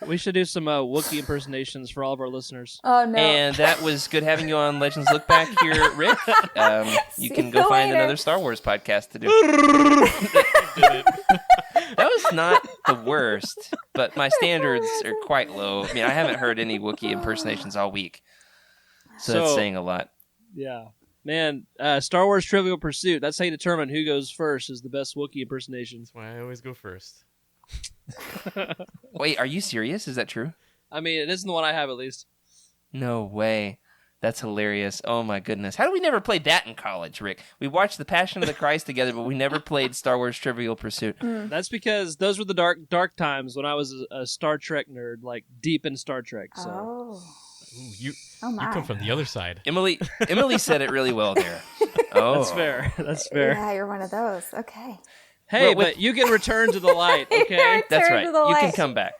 We should do some Wookiee impersonations for all of our listeners. Oh, no. And that was good having you on Legends Lookback here, Rick. You can go find another Star Wars podcast to do. That was not the worst, but my standards are quite low. I mean, I haven't heard any Wookiee impersonations all week, so that's saying a lot. Yeah. Man, Star Wars Trivial Pursuit. That's how you determine who goes first is the best Wookiee impersonation. That's why I always go first. Wait, are you serious? Is that true? I mean, it isn't the one I have, at least. No way. That's hilarious. Oh, my goodness. How did we never play that in college, Rick? We watched The Passion of the Christ together, but we never played Star Wars Trivial Pursuit. That's because those were the dark times when I was a Star Trek nerd, like deep in Star Trek. So. Oh. Ooh, you My. come from the other side. Emily said it really well there. Oh, That's fair. That's fair. Yeah, you're one of those. Okay. Hey, Well, but you can return to the light, okay? That's Turn right. to the You can light. come back.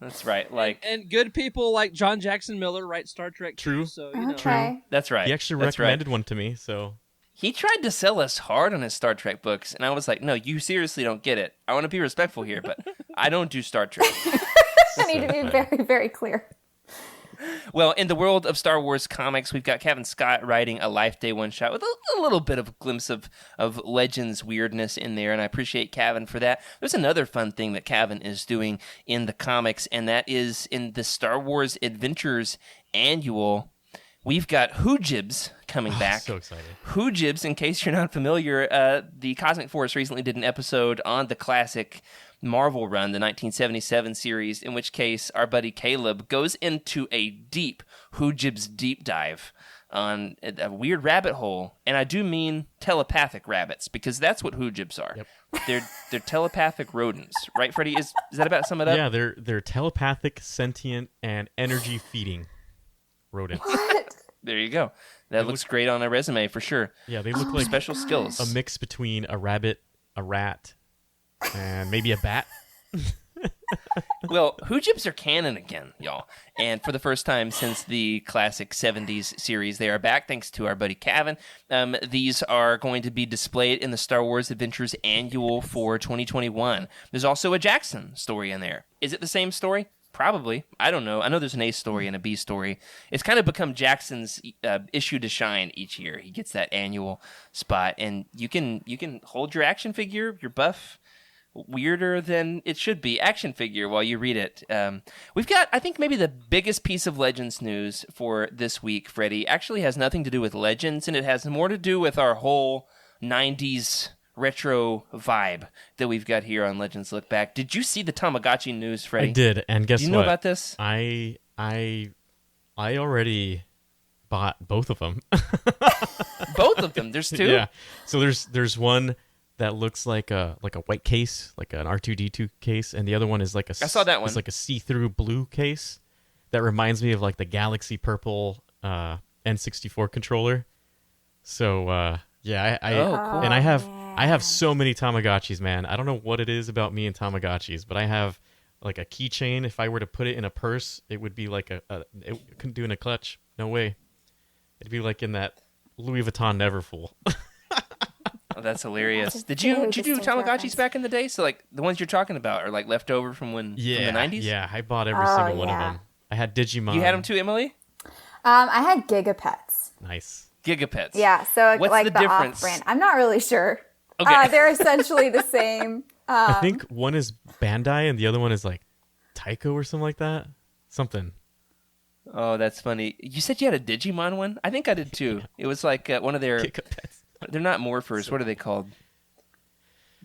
That's right. Like, and good people like John Jackson Miller write Star Trek too, True. so you know. Okay. that's right. He actually That's right. recommended one to me, so He tried to sell us hard on his Star Trek books, and I was like, no, you seriously don't get it. I want to be respectful here, but I don't do Star Trek. I need to be very, very clear. Well, in the world of Star Wars comics, we've got Kevin Scott writing a Life Day one-shot with a little bit of a glimpse of Legends weirdness in there, and I appreciate Kevin for that. There's another fun thing that Kevin is doing in the comics, and that is in the Star Wars Adventures Annual. We've got Hoojibs coming back. so excited. Hoojibs, in case you're not familiar, the Cosmic Force recently did an episode on the classic Marvel run, the 1977 series, in which case our buddy Caleb goes into a deep Hoojibs deep dive on a weird rabbit hole, and I do mean telepathic rabbits, because that's what Hoojibs are. Yep. They're telepathic rodents, right, Freddie? Is that about sum it up? Yeah, they're telepathic, sentient, and energy feeding rodents. What? There you go. That looks great on a resume for sure. Yeah, they look like Special skills. a mix between a rabbit, a rat, and maybe a bat. Well, Hoojibs are canon again, y'all. And for the first time since the classic 70s series, they are back thanks to our buddy Cavan. These are going to be displayed in the Star Wars Adventures Annual for 2021. There's also a Jackson story in there. Is it the same story? Probably. I don't know. I know there's an A story and a B story. It's kind of become Jackson's issue to shine each year. He gets that annual spot, and you can hold your action figure, your buff, weirder than it should be action figure while you read it. We've got, I think, maybe the biggest piece of Legends news for this week, Freddie, actually has nothing to do with Legends, and it has more to do with our whole 90s retro vibe that we've got here on Legends Look Back. Did you see the Tamagotchi news, Freddie? I did, and guess what? Do you know about this? I already bought both of them. Both of them. There's two? Yeah. So there's one that looks like a white case, like an R2D2 case, and the other one is like I saw that one. It's like a see-through blue case that reminds me of like the Galaxy Purple N64 controller. So yeah, cool. And I have so many Tamagotchis, man. I don't know what it is about me and Tamagotchis, but I have like a keychain. If I were to put it in a purse, it would be like it couldn't do in a clutch. No way. It'd be like in that Louis Vuitton Neverfull. Oh, that's hilarious. That's a Did you very do distinct Tamagotchis reference. back in the day? So like the ones you're talking about are like left over from from the 90s? Yeah, I bought every Oh, single one of yeah. them. I had Digimon. You had them too, Emily? I had Gigapets. Nice. Gigapets. Yeah, so What's like the the difference? off-brand. I'm not really sure. Okay. They're essentially the same. I think one is Bandai and the other one is like Taiko or something like that. Something. Oh, that's funny. You said you had a Digimon one? I think I did too. It was like one of their... Gigapets. They're not morphers. What are they called?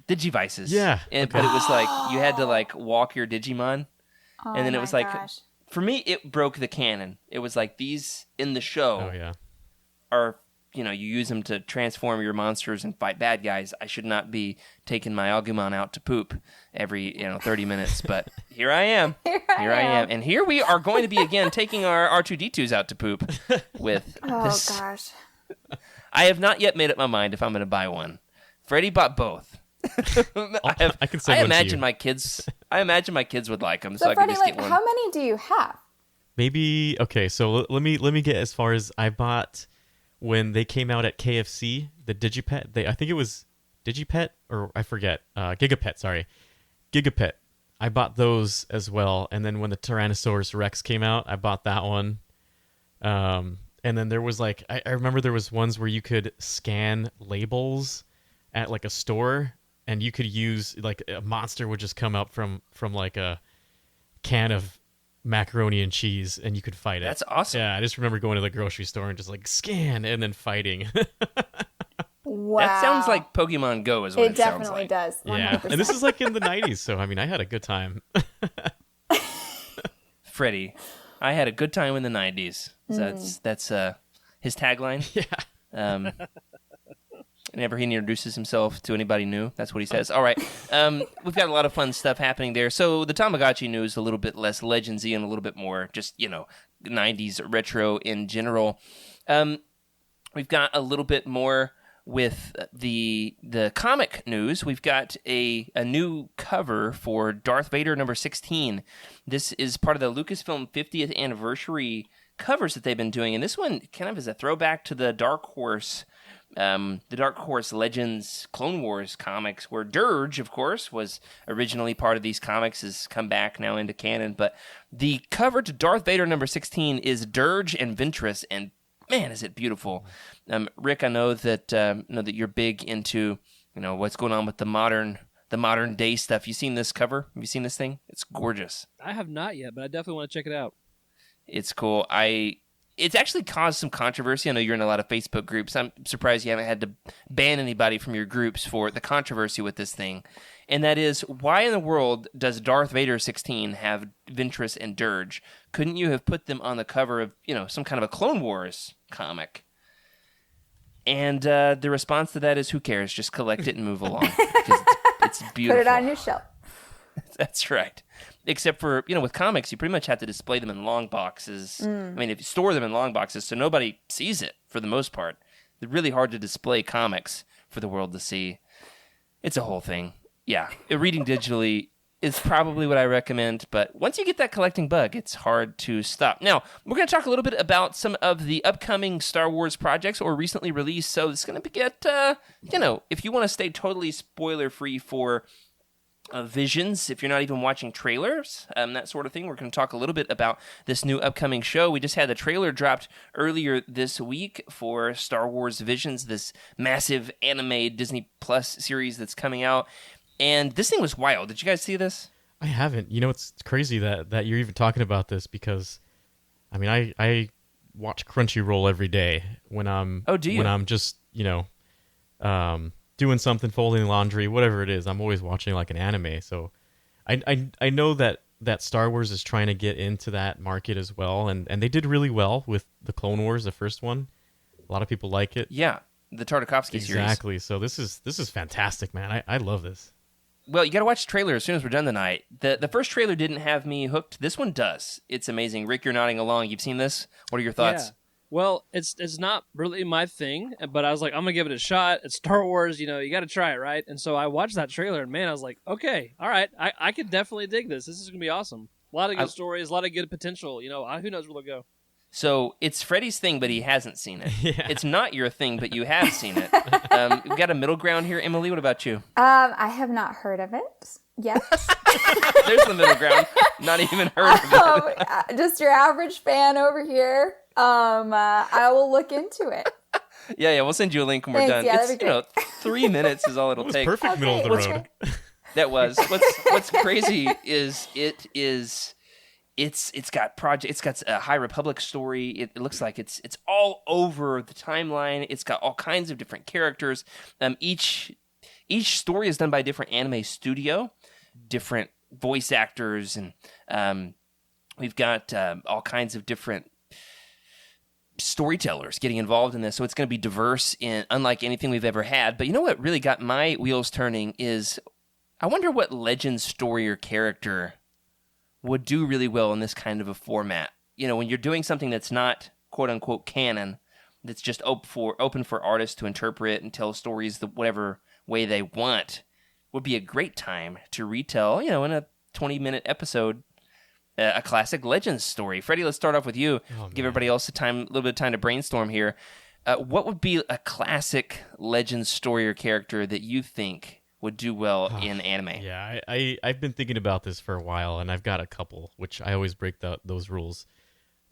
Digivices. Yeah, But it was like you had to like walk your Digimon. Oh And then it my was like... gosh. For me, it broke the canon. It was like these in the show Oh yeah. are... You use them to transform your monsters and fight bad guys. I should not be taking my Agumon out to poop every 30 minutes. But here I am. Here I am. And here we are going to be again taking our R2D2s out to poop with Oh this. gosh. I have not yet made up my mind if I'm going to buy one. Freddie bought both. I can send I one to imagine you. my kids. I imagine my kids would like them, so So I could Freddie, just like, get one. how many do you have? Maybe okay. So let me get as far as I bought when they came out at KFC. The Digipet. I think it was Digipet or I forget. Gigapet. Sorry, Gigapet. I bought those as well. And then when the Tyrannosaurus Rex came out, I bought that one. And then there was like I remember there was ones where you could scan labels at like a store, and you could use like a monster would just come up from like a can of macaroni and cheese, and you could fight it. That's awesome. Yeah, I just remember going to the grocery store and just like scan and then fighting. Wow. That sounds like Pokemon Go, is what It it, sounds definitely like. does. 100%. Yeah, and this is like in the 90s, so I mean, I had a good time. Freddie, I had a good time in the 90s. That's his tagline. Yeah. Whenever he introduces himself to anybody new, that's what he says. All right. We've got a lot of fun stuff happening there. So the Tamagotchi news, a little bit less Legendsy and a little bit more just, 90s retro in general. We've got a little bit more with the comic news. We've got a new cover for Darth Vader number 16. This is part of the Lucasfilm 50th anniversary covers that they've been doing, and this one kind of is a throwback to the Dark Horse Legends Clone Wars comics, where Dirge, of course, was originally part of these comics, has come back now into canon. But the cover to Darth Vader number 16 is Dirge and Ventress, and man, is it beautiful. Rick, I know that you're big into what's going on with the modern day stuff. You seen this cover? Have you seen this thing? It's gorgeous. I have not yet, but I definitely want to check it out. It's cool. It's actually caused some controversy. I know you're in a lot of Facebook groups. I'm surprised you haven't had to ban anybody from your groups for the controversy with this thing. And that is, why in the world does Darth Vader 16 have Ventress and Dirge? Couldn't you have put them on the cover of, some kind of a Clone Wars comic? And the response to that is, who cares? Just collect it and move along. Because it's beautiful. Put it on your shelf. That's right. Except for, with comics, you pretty much have to display them in long boxes. I mean, if you store them in long boxes so nobody sees it, for the most part. It's really hard to display comics for the world to see. It's a whole thing. Yeah, reading digitally is probably what I recommend, but once you get that collecting bug, it's hard to stop. Now, we're going to talk a little bit about some of the upcoming Star Wars projects or recently released, so it's going to get, if you want to stay totally spoiler-free for Visions, if you're not even watching trailers, that sort of thing. We're going to talk a little bit about this new upcoming show. We just had the trailer dropped earlier this week for Star Wars Visions, this massive anime Disney Plus series that's coming out. And this thing was wild. Did you guys see this? I haven't. It's crazy that you're even talking about this because, I watch Crunchyroll every day when I'm when I'm just doing something, folding laundry, whatever it is. I'm always watching like an anime. So I know that Star Wars is trying to get into that market as well, and they did really well with the Clone Wars, the first one. A lot of people like it. Yeah, the Tartakovsky series. Exactly. So this is fantastic, man. I love this. Well, you got to watch the trailer as soon as we're done tonight. The first trailer didn't have me hooked. This one does. It's amazing. Rick, you're nodding along. You've seen this? What are your thoughts? Yeah. Well, it's not really my thing, but I was like, I'm going to give it a shot. It's Star Wars, you got to try it, right? And so I watched that trailer, and man, I was like, okay, all right, I could definitely dig this. This is going to be awesome. A lot of good stories, a lot of good potential. Who knows where they'll go. So it's Freddie's thing, but he hasn't seen it. Yeah. It's not your thing, but you have seen it. We've got a middle ground here. Emily, what about you? I have not heard of it yet. There's the middle ground. Not even heard of it. Just your average fan over here. I will look into it. Yeah, we'll send you a link when we're done. Yeah, it's 3 minutes is all it'll take. Perfect middle of the road. That was. What's crazy is it's got a High Republic story. It looks like it's all over the timeline. It's got all kinds of different characters. Each story is done by a different anime studio, different voice actors, and we've got all kinds of different storytellers getting involved in this. So it's going to be diverse in unlike anything we've ever had. But you know what really got my wheels turning is I wonder what legend story or character would do really well in this kind of a format. When you're doing something that's not quote-unquote canon, that's just open for artists to interpret and tell stories the whatever way they want, would be a great time to retell, in a 20-minute episode, a classic Legends story. Freddie, let's start off with you. Give everybody else a little bit of time to brainstorm here. What would be a classic Legends story or character that you think would do well in anime? Yeah, I've been thinking about this for a while, and I've got a couple, which I always break those rules.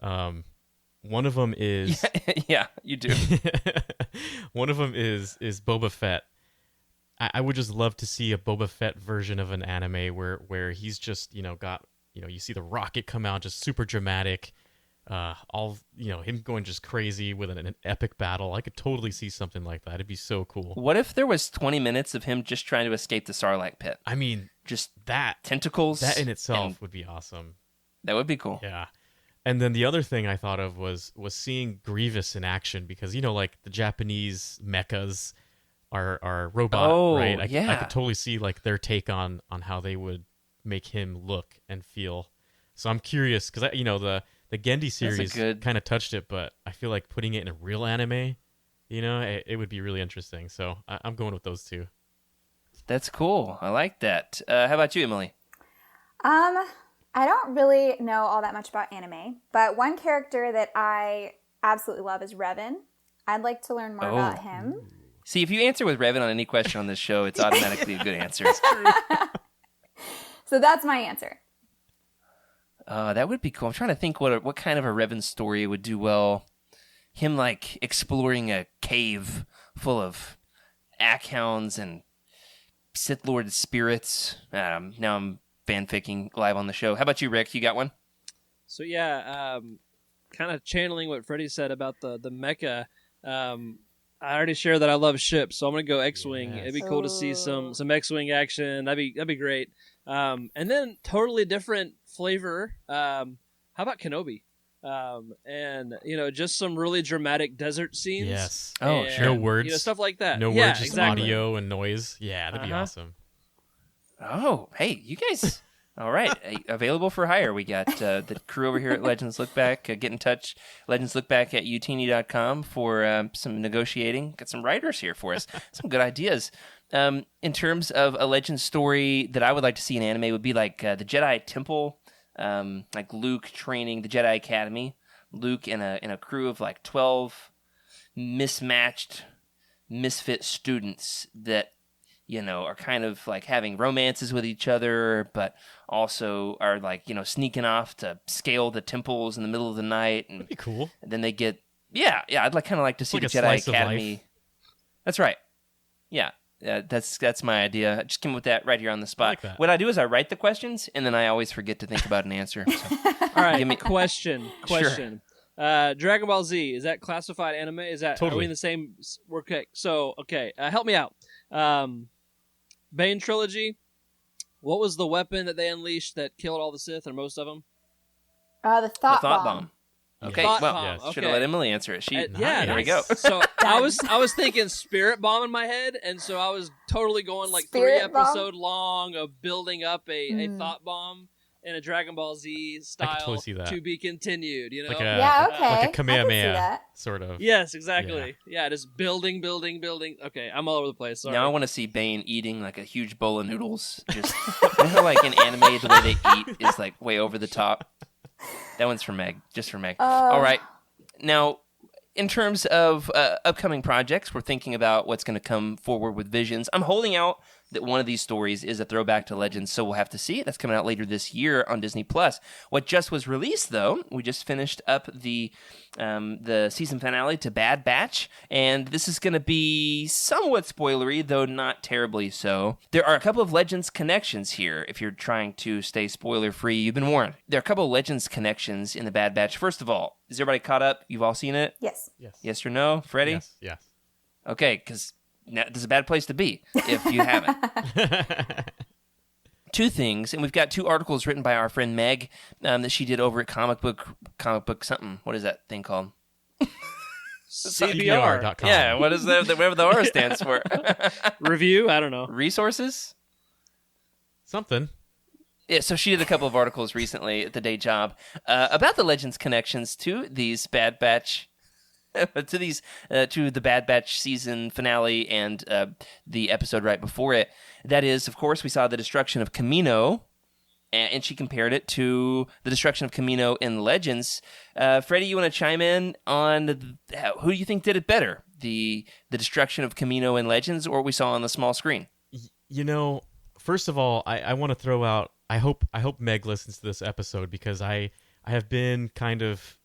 One of them is... Yeah, you do. One of them is Boba Fett. I would just love to see a Boba Fett version of an anime where he's just, got... you see the rocket come out, just super dramatic. Him going just crazy with an epic battle. I could totally see something like that. It'd be so cool. What if there was 20 minutes of him just trying to escape the Sarlacc pit? Just that. Tentacles. That in itself would be awesome. That would be cool. Yeah. And then the other thing I thought of was seeing Grievous in action because, like the Japanese mechas are robot, right? I could totally see like their take on how they would make him look and feel. So I'm curious because the Gendy series kind of touched it, but I feel like putting it in a real anime it would be really interesting. So I'm going with those two. That's cool. I like that. How about you, Emily? I don't really know all that much about anime, but one character that I absolutely love is Revan. I'd like to learn more about him. See, if you answer with Revan on any question on this show, it's automatically a good answer. So that's my answer. That would be cool. I'm trying to think what kind of a Revan story would do well. Him, like, exploring a cave full of Ackhounds and Sith Lord spirits. Now I'm fanficking live on the show. How about you, Rick? You got one? So yeah, kind of channeling what Freddie said about the mecha. I already shared that I love ships, so I'm gonna go X-wing. Yes. It'd be cool to see some X-wing action. That'd be great. And then totally different flavor. How about Kenobi? And just some really dramatic desert scenes. Yes. Oh, and, sure. No words. Stuff like that. No Yeah, words, just exactly. audio and noise. Yeah, that'd be awesome. Oh, hey, you guys. All right. Available for hire. We got the crew over here at Legends Lookback. Get in touch, legendslookback@utini.com for some negotiating. Got some writers here for us. Some good ideas. In terms of a Legend story that I would like to see in anime would be like the Jedi Temple, like Luke training the Jedi Academy. Luke in a crew of like 12 mismatched, misfit students that are kind of like having romances with each other, but also are like, sneaking off to scale the temples in the middle of the night. And That'd be cool. then they get, yeah, I'd kind of like to see like the a Jedi slice of Academy. life. That's right. Yeah. That's my idea. I just came up with that right here on the spot. like that. What I do is I write the questions, and then I always forget to think about an answer. So. All right. Give me- Question. Dragon Ball Z, is that classified anime? Is that Are Totally. we in the same? Okay. So help me out. Bane trilogy. What was the weapon that they unleashed that killed all the Sith or most of them? The thought, The thought bomb. bomb. Okay, Thought well, bomb, should okay. have let Emily answer it. Yeah, there we go. So I was thinking spirit bomb in my head, and so I was totally going like Spirit 3 bomb? episode long of building up a thought bomb in a Dragon Ball Z style totally see that. to be continued. Like a Yeah, okay. like I a can see Kamehameha that. sort of. Yes, exactly. Yeah, just building. Okay, I'm all over the place. Sorry. Now I want to see Bane eating like a huge bowl of noodles. Just like in anime, the way they eat is like way over the top. That one's for Meg, just for Meg. All right. Now, in terms of upcoming projects, we're thinking about what's going to come forward with Visions. I'm holding out that one of these stories is a throwback to Legends, so we'll have to see. That's coming out later this year on Disney+. What just was released, though, we just finished up the season finale to Bad Batch, and this is going to be somewhat spoilery, though not terribly so. There are a couple of Legends connections here. If you're trying to stay spoiler-free, you've been warned. There are a couple of Legends connections in the Bad Batch. First of all, is everybody caught up? You've all seen it? Yes. Yes or no? Freddie? Yes. Okay, because this is a bad place to be if you haven't. Two things, and we've got 2 articles written by our friend Meg that she did over at comic book something. What is that thing called? CBR CBR.com. Yeah, what is that? Whatever the R stands for. review. I don't know. Resources? Something. Yeah, so she did a couple of articles recently at the day job about the Legends connections to these Bad Batch. To the Bad Batch season finale and the episode right before it. That is, of course, we saw the destruction of Kamino, and she compared it to the destruction of Kamino in Legends. Freddie, you want to chime in on who you think did it better, the destruction of Kamino in Legends, or what we saw on the small screen? First of all, I want to throw out. I hope Meg listens to this episode because I have been kind of.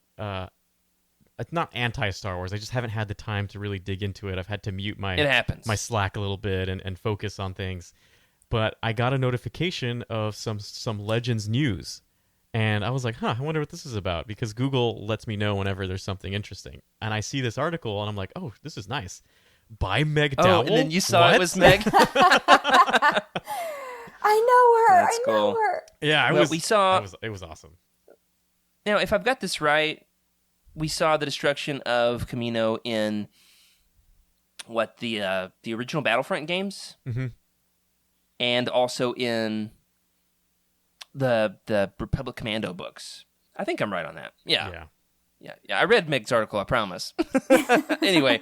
It's not anti-Star Wars. I just haven't had the time to really dig into it. I've had to mute It happens. my Slack a little bit and focus on things. But I got a notification of some Legends news. And I was like, I wonder what this is about. Because Google lets me know whenever there's something interesting. And I see this article, and I'm like, oh, this is nice. By Meg Dowell? Oh, and then you saw What? it was Meg? I know her. That's I know cool. her. Yeah, it was awesome. Now, if I've got this right, we saw the destruction of Kamino in the original Battlefront games, and also in the Republic Commando books. I think I'm right on that. Yeah. Yeah. I read Meg's article, I promise. Anyway,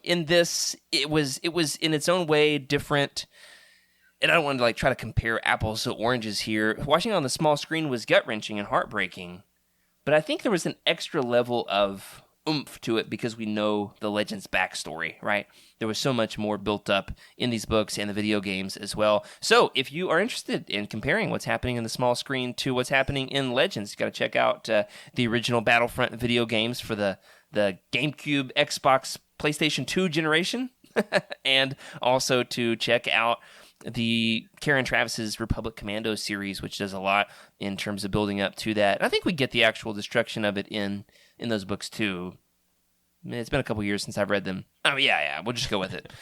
in this, it was in its own way different. And I don't want to try to compare apples to oranges here. Watching it on the small screen was gut-wrenching and heartbreaking, but I think there was an extra level of oomph to it because we know the Legends backstory, right? There was so much more built up in these books and the video games as well. So if you are interested in comparing what's happening in the small screen to what's happening in Legends, you got to check out the original Battlefront video games for the GameCube, Xbox, PlayStation 2 generation, and also to check out the Karen Travis's Republic Commando series, which does a lot in terms of building up to that. And I think we get the actual destruction of it in those books too. It's been a couple years since I've read them. Oh yeah, we'll just go with it.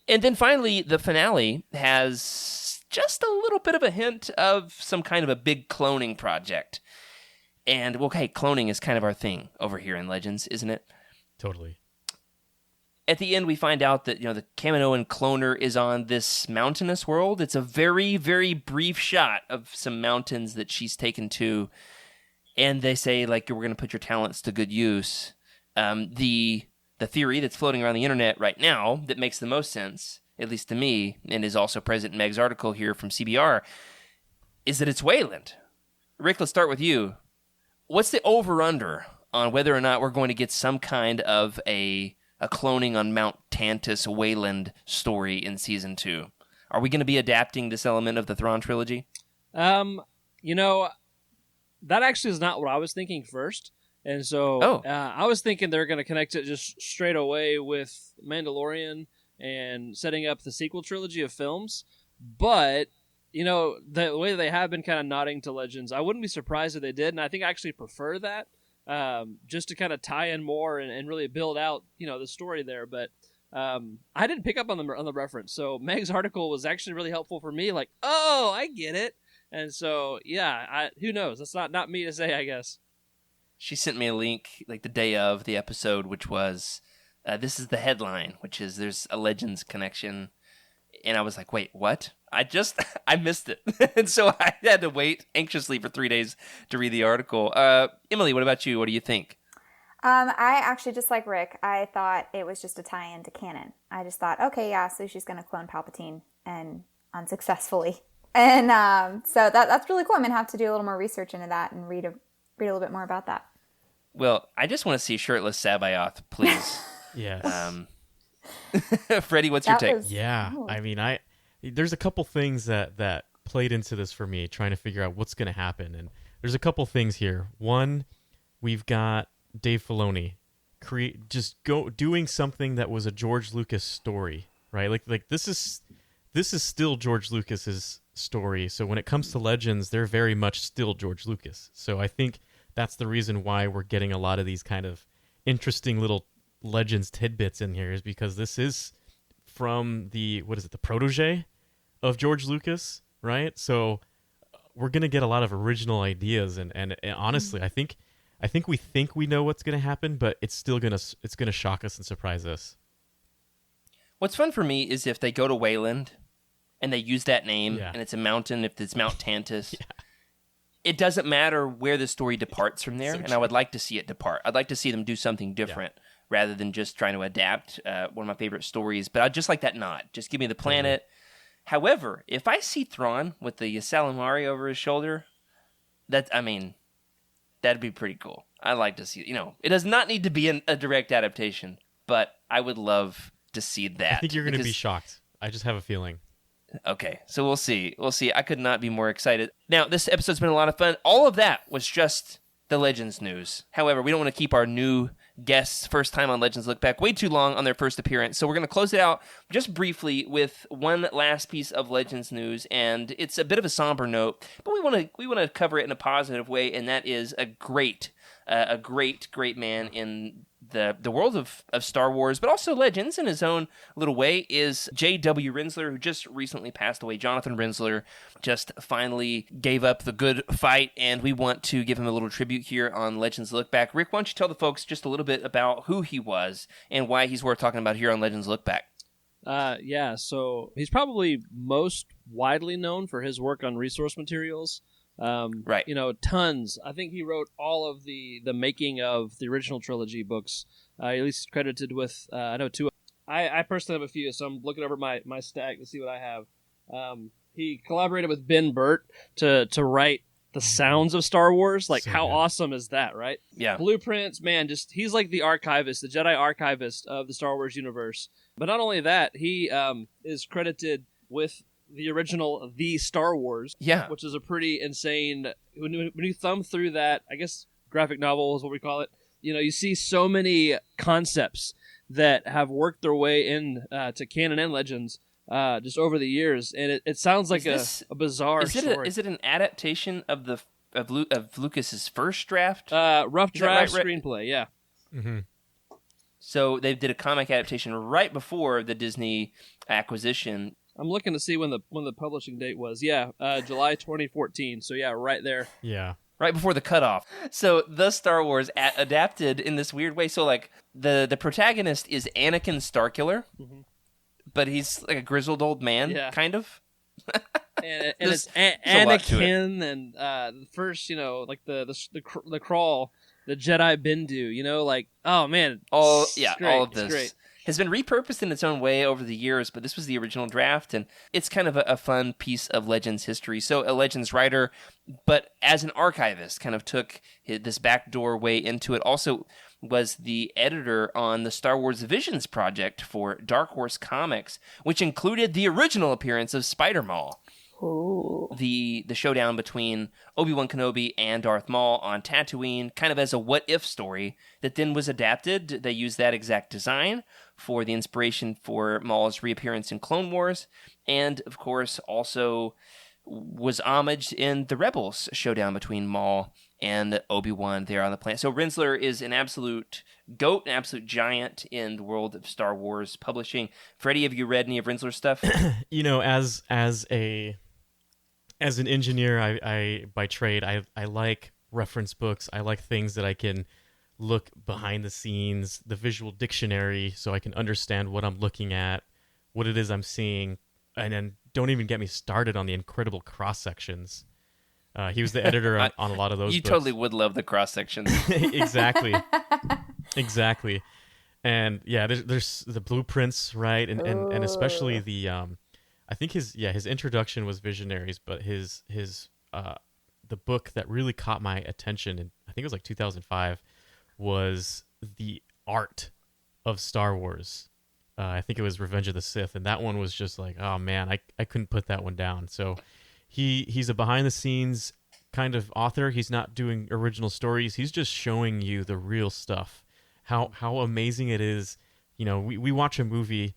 And then finally, the finale has just a little bit of a hint of some kind of a big cloning project. And well, hey, cloning is kind of our thing over here in Legends, isn't it? Totally. At the end, we find out that the Kaminoan cloner is on this mountainous world. It's a very, very brief shot of some mountains that she's taken to, and they say we're going to put your talents to good use. The theory that's floating around the internet right now that makes the most sense, at least to me, and is also present in Meg's article here from CBR, is that it's Wayland. Rick, let's start with you. What's the over/under on whether or not we're going to get some kind of a cloning on Mount Tantus Wayland story in Season 2? Are we going to be adapting this element of the Thrawn trilogy? That actually is not what I was thinking first. And so I was thinking they're going to connect it just straight away with Mandalorian and setting up the sequel trilogy of films. But, the way they have been kind of nodding to Legends, I wouldn't be surprised if they did. And I think I actually prefer that. Just to kind of tie in more and really build out, the story there. But I didn't pick up on the reference. So Meg's article was actually really helpful for me. Oh, I get it. And so, yeah, who knows? That's not me to say, I guess. She sent me a link the day of the episode, which was, this is the headline, which is there's a Legends connection. And I was like, wait, what? I missed it. And so I had to wait anxiously for 3 days to read the article. Emily, what about you? What do you think? I actually, just like Rick, I thought it was just a tie-in to canon. I just thought, okay, yeah, so she's going to clone Palpatine, and unsuccessfully. And so that's really cool. I'm going to have to do a little more research into that and read a little bit more about that. Well, I just want to see shirtless Sabayoth, please. Yes. Freddie, what's your take? Yeah, I mean, there's a couple things that played into this for me, trying to figure out what's going to happen. And there's a couple things here. One, we've got Dave Filoni doing something that was a George Lucas story, right? Like this is still George Lucas's story. So when it comes to Legends, they're very much still George Lucas. So I think that's the reason why we're getting a lot of these kind of interesting little Legends tidbits in here, is because this is from the protege of George Lucas, right? So we're gonna get a lot of original ideas, and honestly, I think we know what's gonna happen, but it's gonna shock us and surprise us. What's fun for me is if they go to Wayland and they use that name, and it's a mountain, if it's Mount Tantus. Yeah. It doesn't matter where the story departs from there, and I would like to see it depart. I'd like to see them do something different rather than just trying to adapt one of my favorite stories. But I'd just like that nod. Just give me the planet. However, if I see Thrawn with the Ysalamari over his shoulder, that'd be pretty cool. I'd like to see it. It does not need to be a direct adaptation, but I would love to see that. I think you're going to be shocked. I just have a feeling. Okay, so we'll see. I could not be more excited. Now, this episode's been a lot of fun. All of that was just the Legends news. However, we don't want to keep our new guests' first time on Legends Lookback way too long on their first appearance, so we're going to close it out just briefly with one last piece of Legends news, and it's a bit of a somber note, but we want to cover it in a positive way, and that is a great man in the world of Star Wars, but also Legends in his own little way, is J.W. Rinsler, who just recently passed away. Jonathan Rinsler just finally gave up the good fight, and we want to give him a little tribute here on Legends Lookback. Rick, why don't you tell the folks just a little bit about who he was and why he's worth talking about here on Legends Lookback? So he's probably most widely known for his work on resource materials. Right. Tons. I think he wrote all of the making of the original trilogy books. At least credited with, I know 2. I personally have a few, so I'm looking over my stack to see what I have. He collaborated with Ben Burt to write the sounds of Star Wars. Like, So how good. awesome is that, right? Yeah. Blueprints, man, he's like the archivist, the Jedi archivist of the Star Wars universe. But not only that, he is credited with the original The Star Wars, Yeah. which is a pretty insane. When you thumb through that, I guess graphic novel is what we call it. You see so many concepts that have worked their way in to canon and Legends just over the years, and it sounds like a bizarre story. Is it an adaptation of of Lucas's first draft? Rough Is that draft right? screenplay, yeah. Mm-hmm. So they did a comic adaptation right before the Disney acquisition. I'm looking to see when the publishing date was. Yeah, July 2014. So yeah, right there. Yeah. Right before the cutoff. So the Star Wars adapted in this weird way. So like the protagonist is Anakin Starkiller, but he's like a grizzled old man, kind of. And There's it's a lot to it. Anakin and the first, like the crawl, the Jedi Bendu. Like, oh man, All it's great. all of It's this great. has been repurposed in its own way over the years, but this was the original draft, and it's kind of a fun piece of Legends history. So a Legends writer, but as an archivist, kind of took this backdoor way into it. Also was the editor on the Star Wars Visions project for Dark Horse Comics, which included the original appearance of Spider-Maul. Ooh. The showdown between Obi-Wan Kenobi and Darth Maul on Tatooine, kind of as a what-if story that then was adapted. They used that exact design for the inspiration for Maul's reappearance in Clone Wars, and, of course, also was homaged in the Rebels showdown between Maul and Obi-Wan there on the planet. So Rinsler is an absolute goat, an absolute giant in the world of Star Wars publishing. Freddie, have you read any of Rinsler's stuff? As an engineer, I by trade, I like reference books. I like things that I can look behind the scenes, the visual dictionary, so I can understand what I'm looking at, what it is I'm seeing, and then don't even get me started on the incredible cross sections. He was the editor on a lot of those. You books. totally would love the cross sections. Exactly. And yeah, there's the blueprints, right, and especially the I think his introduction was Visionaries, but his the book that really caught my attention, and I think it was like 2005, was the art of Star Wars. I think it was Revenge of the Sith, and that one was just like, oh man, I couldn't put that one down. So he's a behind the scenes kind of author. He's not doing original stories. He's just showing you the real stuff. How amazing it is. We watch a movie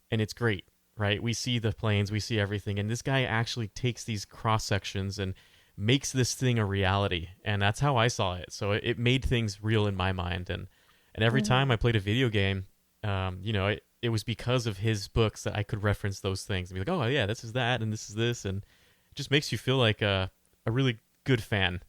and it's great, right? We see the planes, we see everything, and this guy actually takes these cross sections and makes this thing a reality. And that's how I saw it. So it made things real in my mind. And every time I played a video game, it was because of his books that I could reference those things and be like, oh yeah, this is that and this is this, and it just makes you feel like a really good fan.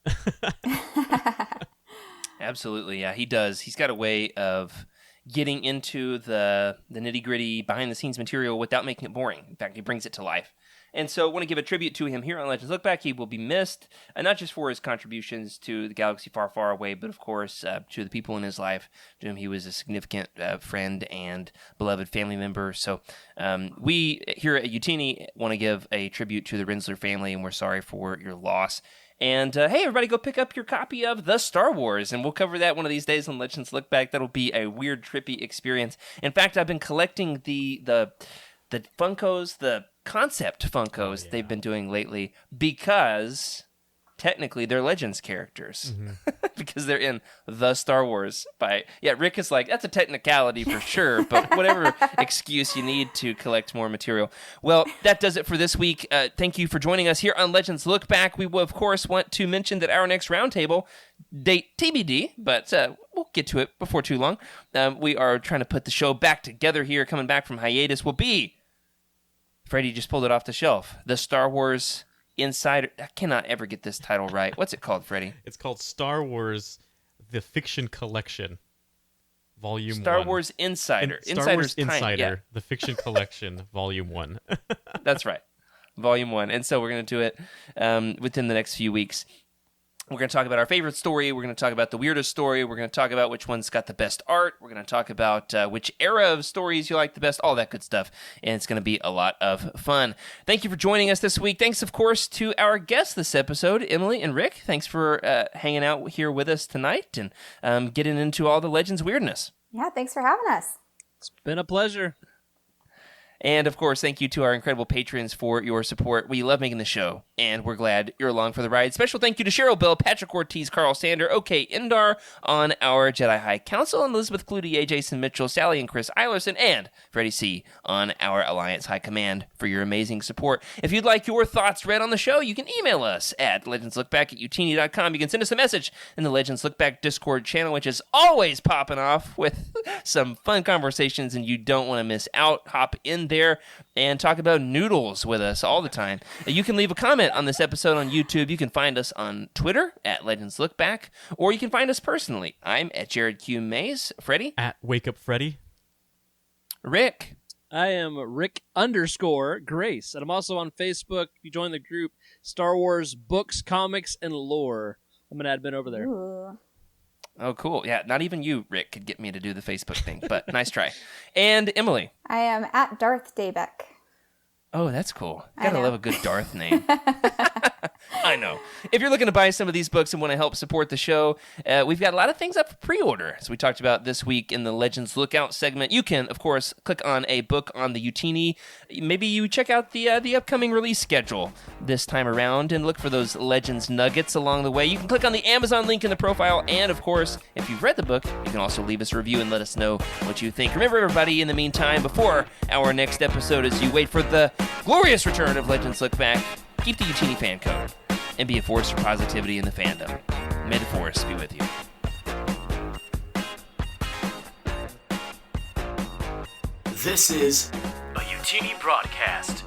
Absolutely, yeah, he does. He's got a way of getting into the nitty-gritty, behind-the-scenes material without making it boring. In fact, he brings it to life. And so I want to give a tribute to him here on Legends Lookback. He will be missed, not just for his contributions to the galaxy far, far away, but of course to the people in his life to whom he was a significant friend and beloved family member. So we here at Utini want to give a tribute to the Rinsler family, and we're sorry for your loss. And hey, everybody, go pick up your copy of The Star Wars, and we'll cover that one of these days on Legends Look Back. That'll be a weird, trippy experience. In fact, I've been collecting the Funkos, the concept Funkos they've been doing lately, because technically they're Legends characters. Because they're in The Star Wars. Rick is like, that's a technicality for sure, but whatever excuse you need to collect more material. Well, that does it for this week. Thank you for joining us here on Legends Look Back. We will, of course, want to mention that our next roundtable, date TBD, but we'll get to it before too long. We are trying to put the show back together here, coming back from hiatus, will be, Freddie just pulled it off the shelf, The Star Wars Insider. I cannot ever get this title right. What's it called, Freddie? It's called Star Wars: The Fiction Collection, Volume 1. Star Wars Insider. Star Wars Insider's Insider: kind, yeah. The Fiction Collection, Volume 1. That's right. Volume 1. And so we're going to do it within the next few weeks. We're going to talk about our favorite story. We're going to talk about the weirdest story. We're going to talk about which one's got the best art. We're going to talk about which era of stories you like the best, all that good stuff. And it's going to be a lot of fun. Thank you for joining us this week. Thanks, of course, to our guests this episode, Emily and Rick. Thanks for hanging out here with us tonight and getting into all the Legends weirdness. Yeah, thanks for having us. It's been a pleasure. And, of course, thank you to our incredible patrons for your support. We love making the show, and we're glad you're along for the ride. Special thank you to Cheryl Bell, Patrick Ortiz, Carl Sander, OK Indar on our Jedi High Council, and Elizabeth Cloutier, Jason Mitchell, Sally and Chris Eilerson, and Freddie C. on our Alliance High Command for your amazing support. If you'd like your thoughts read on the show, you can email us at legendslookback@utini.com. You can send us a message in the Legends Look Back Discord channel, which is always popping off with some fun conversations, and you don't want to miss out. Hop in there and talk about noodles with us all the time. You can leave a comment on this episode on YouTube. You can find us on Twitter at Legends Look Back, or you can find us personally. I'm at Jared Q. Mays. Freddie? At Wake Up Freddy. Rick? I am Rick_Grace, and I'm also on Facebook. If you join the group, Star Wars Books, Comics, and Lore. I'm an admin over there. Ooh. Oh, cool. Yeah, not even you, Rick, could get me to do the Facebook thing, but nice try. And Emily? I am at Darth Dabeck. Oh, that's cool. I Gotta know. love a good Darth name. I know. If you're looking to buy some of these books and want to help support the show, we've got a lot of things up for pre-order. So we talked about this week in the Legends Lookout segment. You can, of course, click on a book on the Utini. Maybe you check out the upcoming release schedule this time around and look for those Legends nuggets along the way. You can click on the Amazon link in the profile. And, of course, if you've read the book, you can also leave us a review and let us know what you think. Remember, everybody, in the meantime, before our next episode, as you wait for the glorious return of Legends Look Back, keep the Utini fan code and be a force for positivity in the fandom. May the Force be with you. This is a Utini broadcast.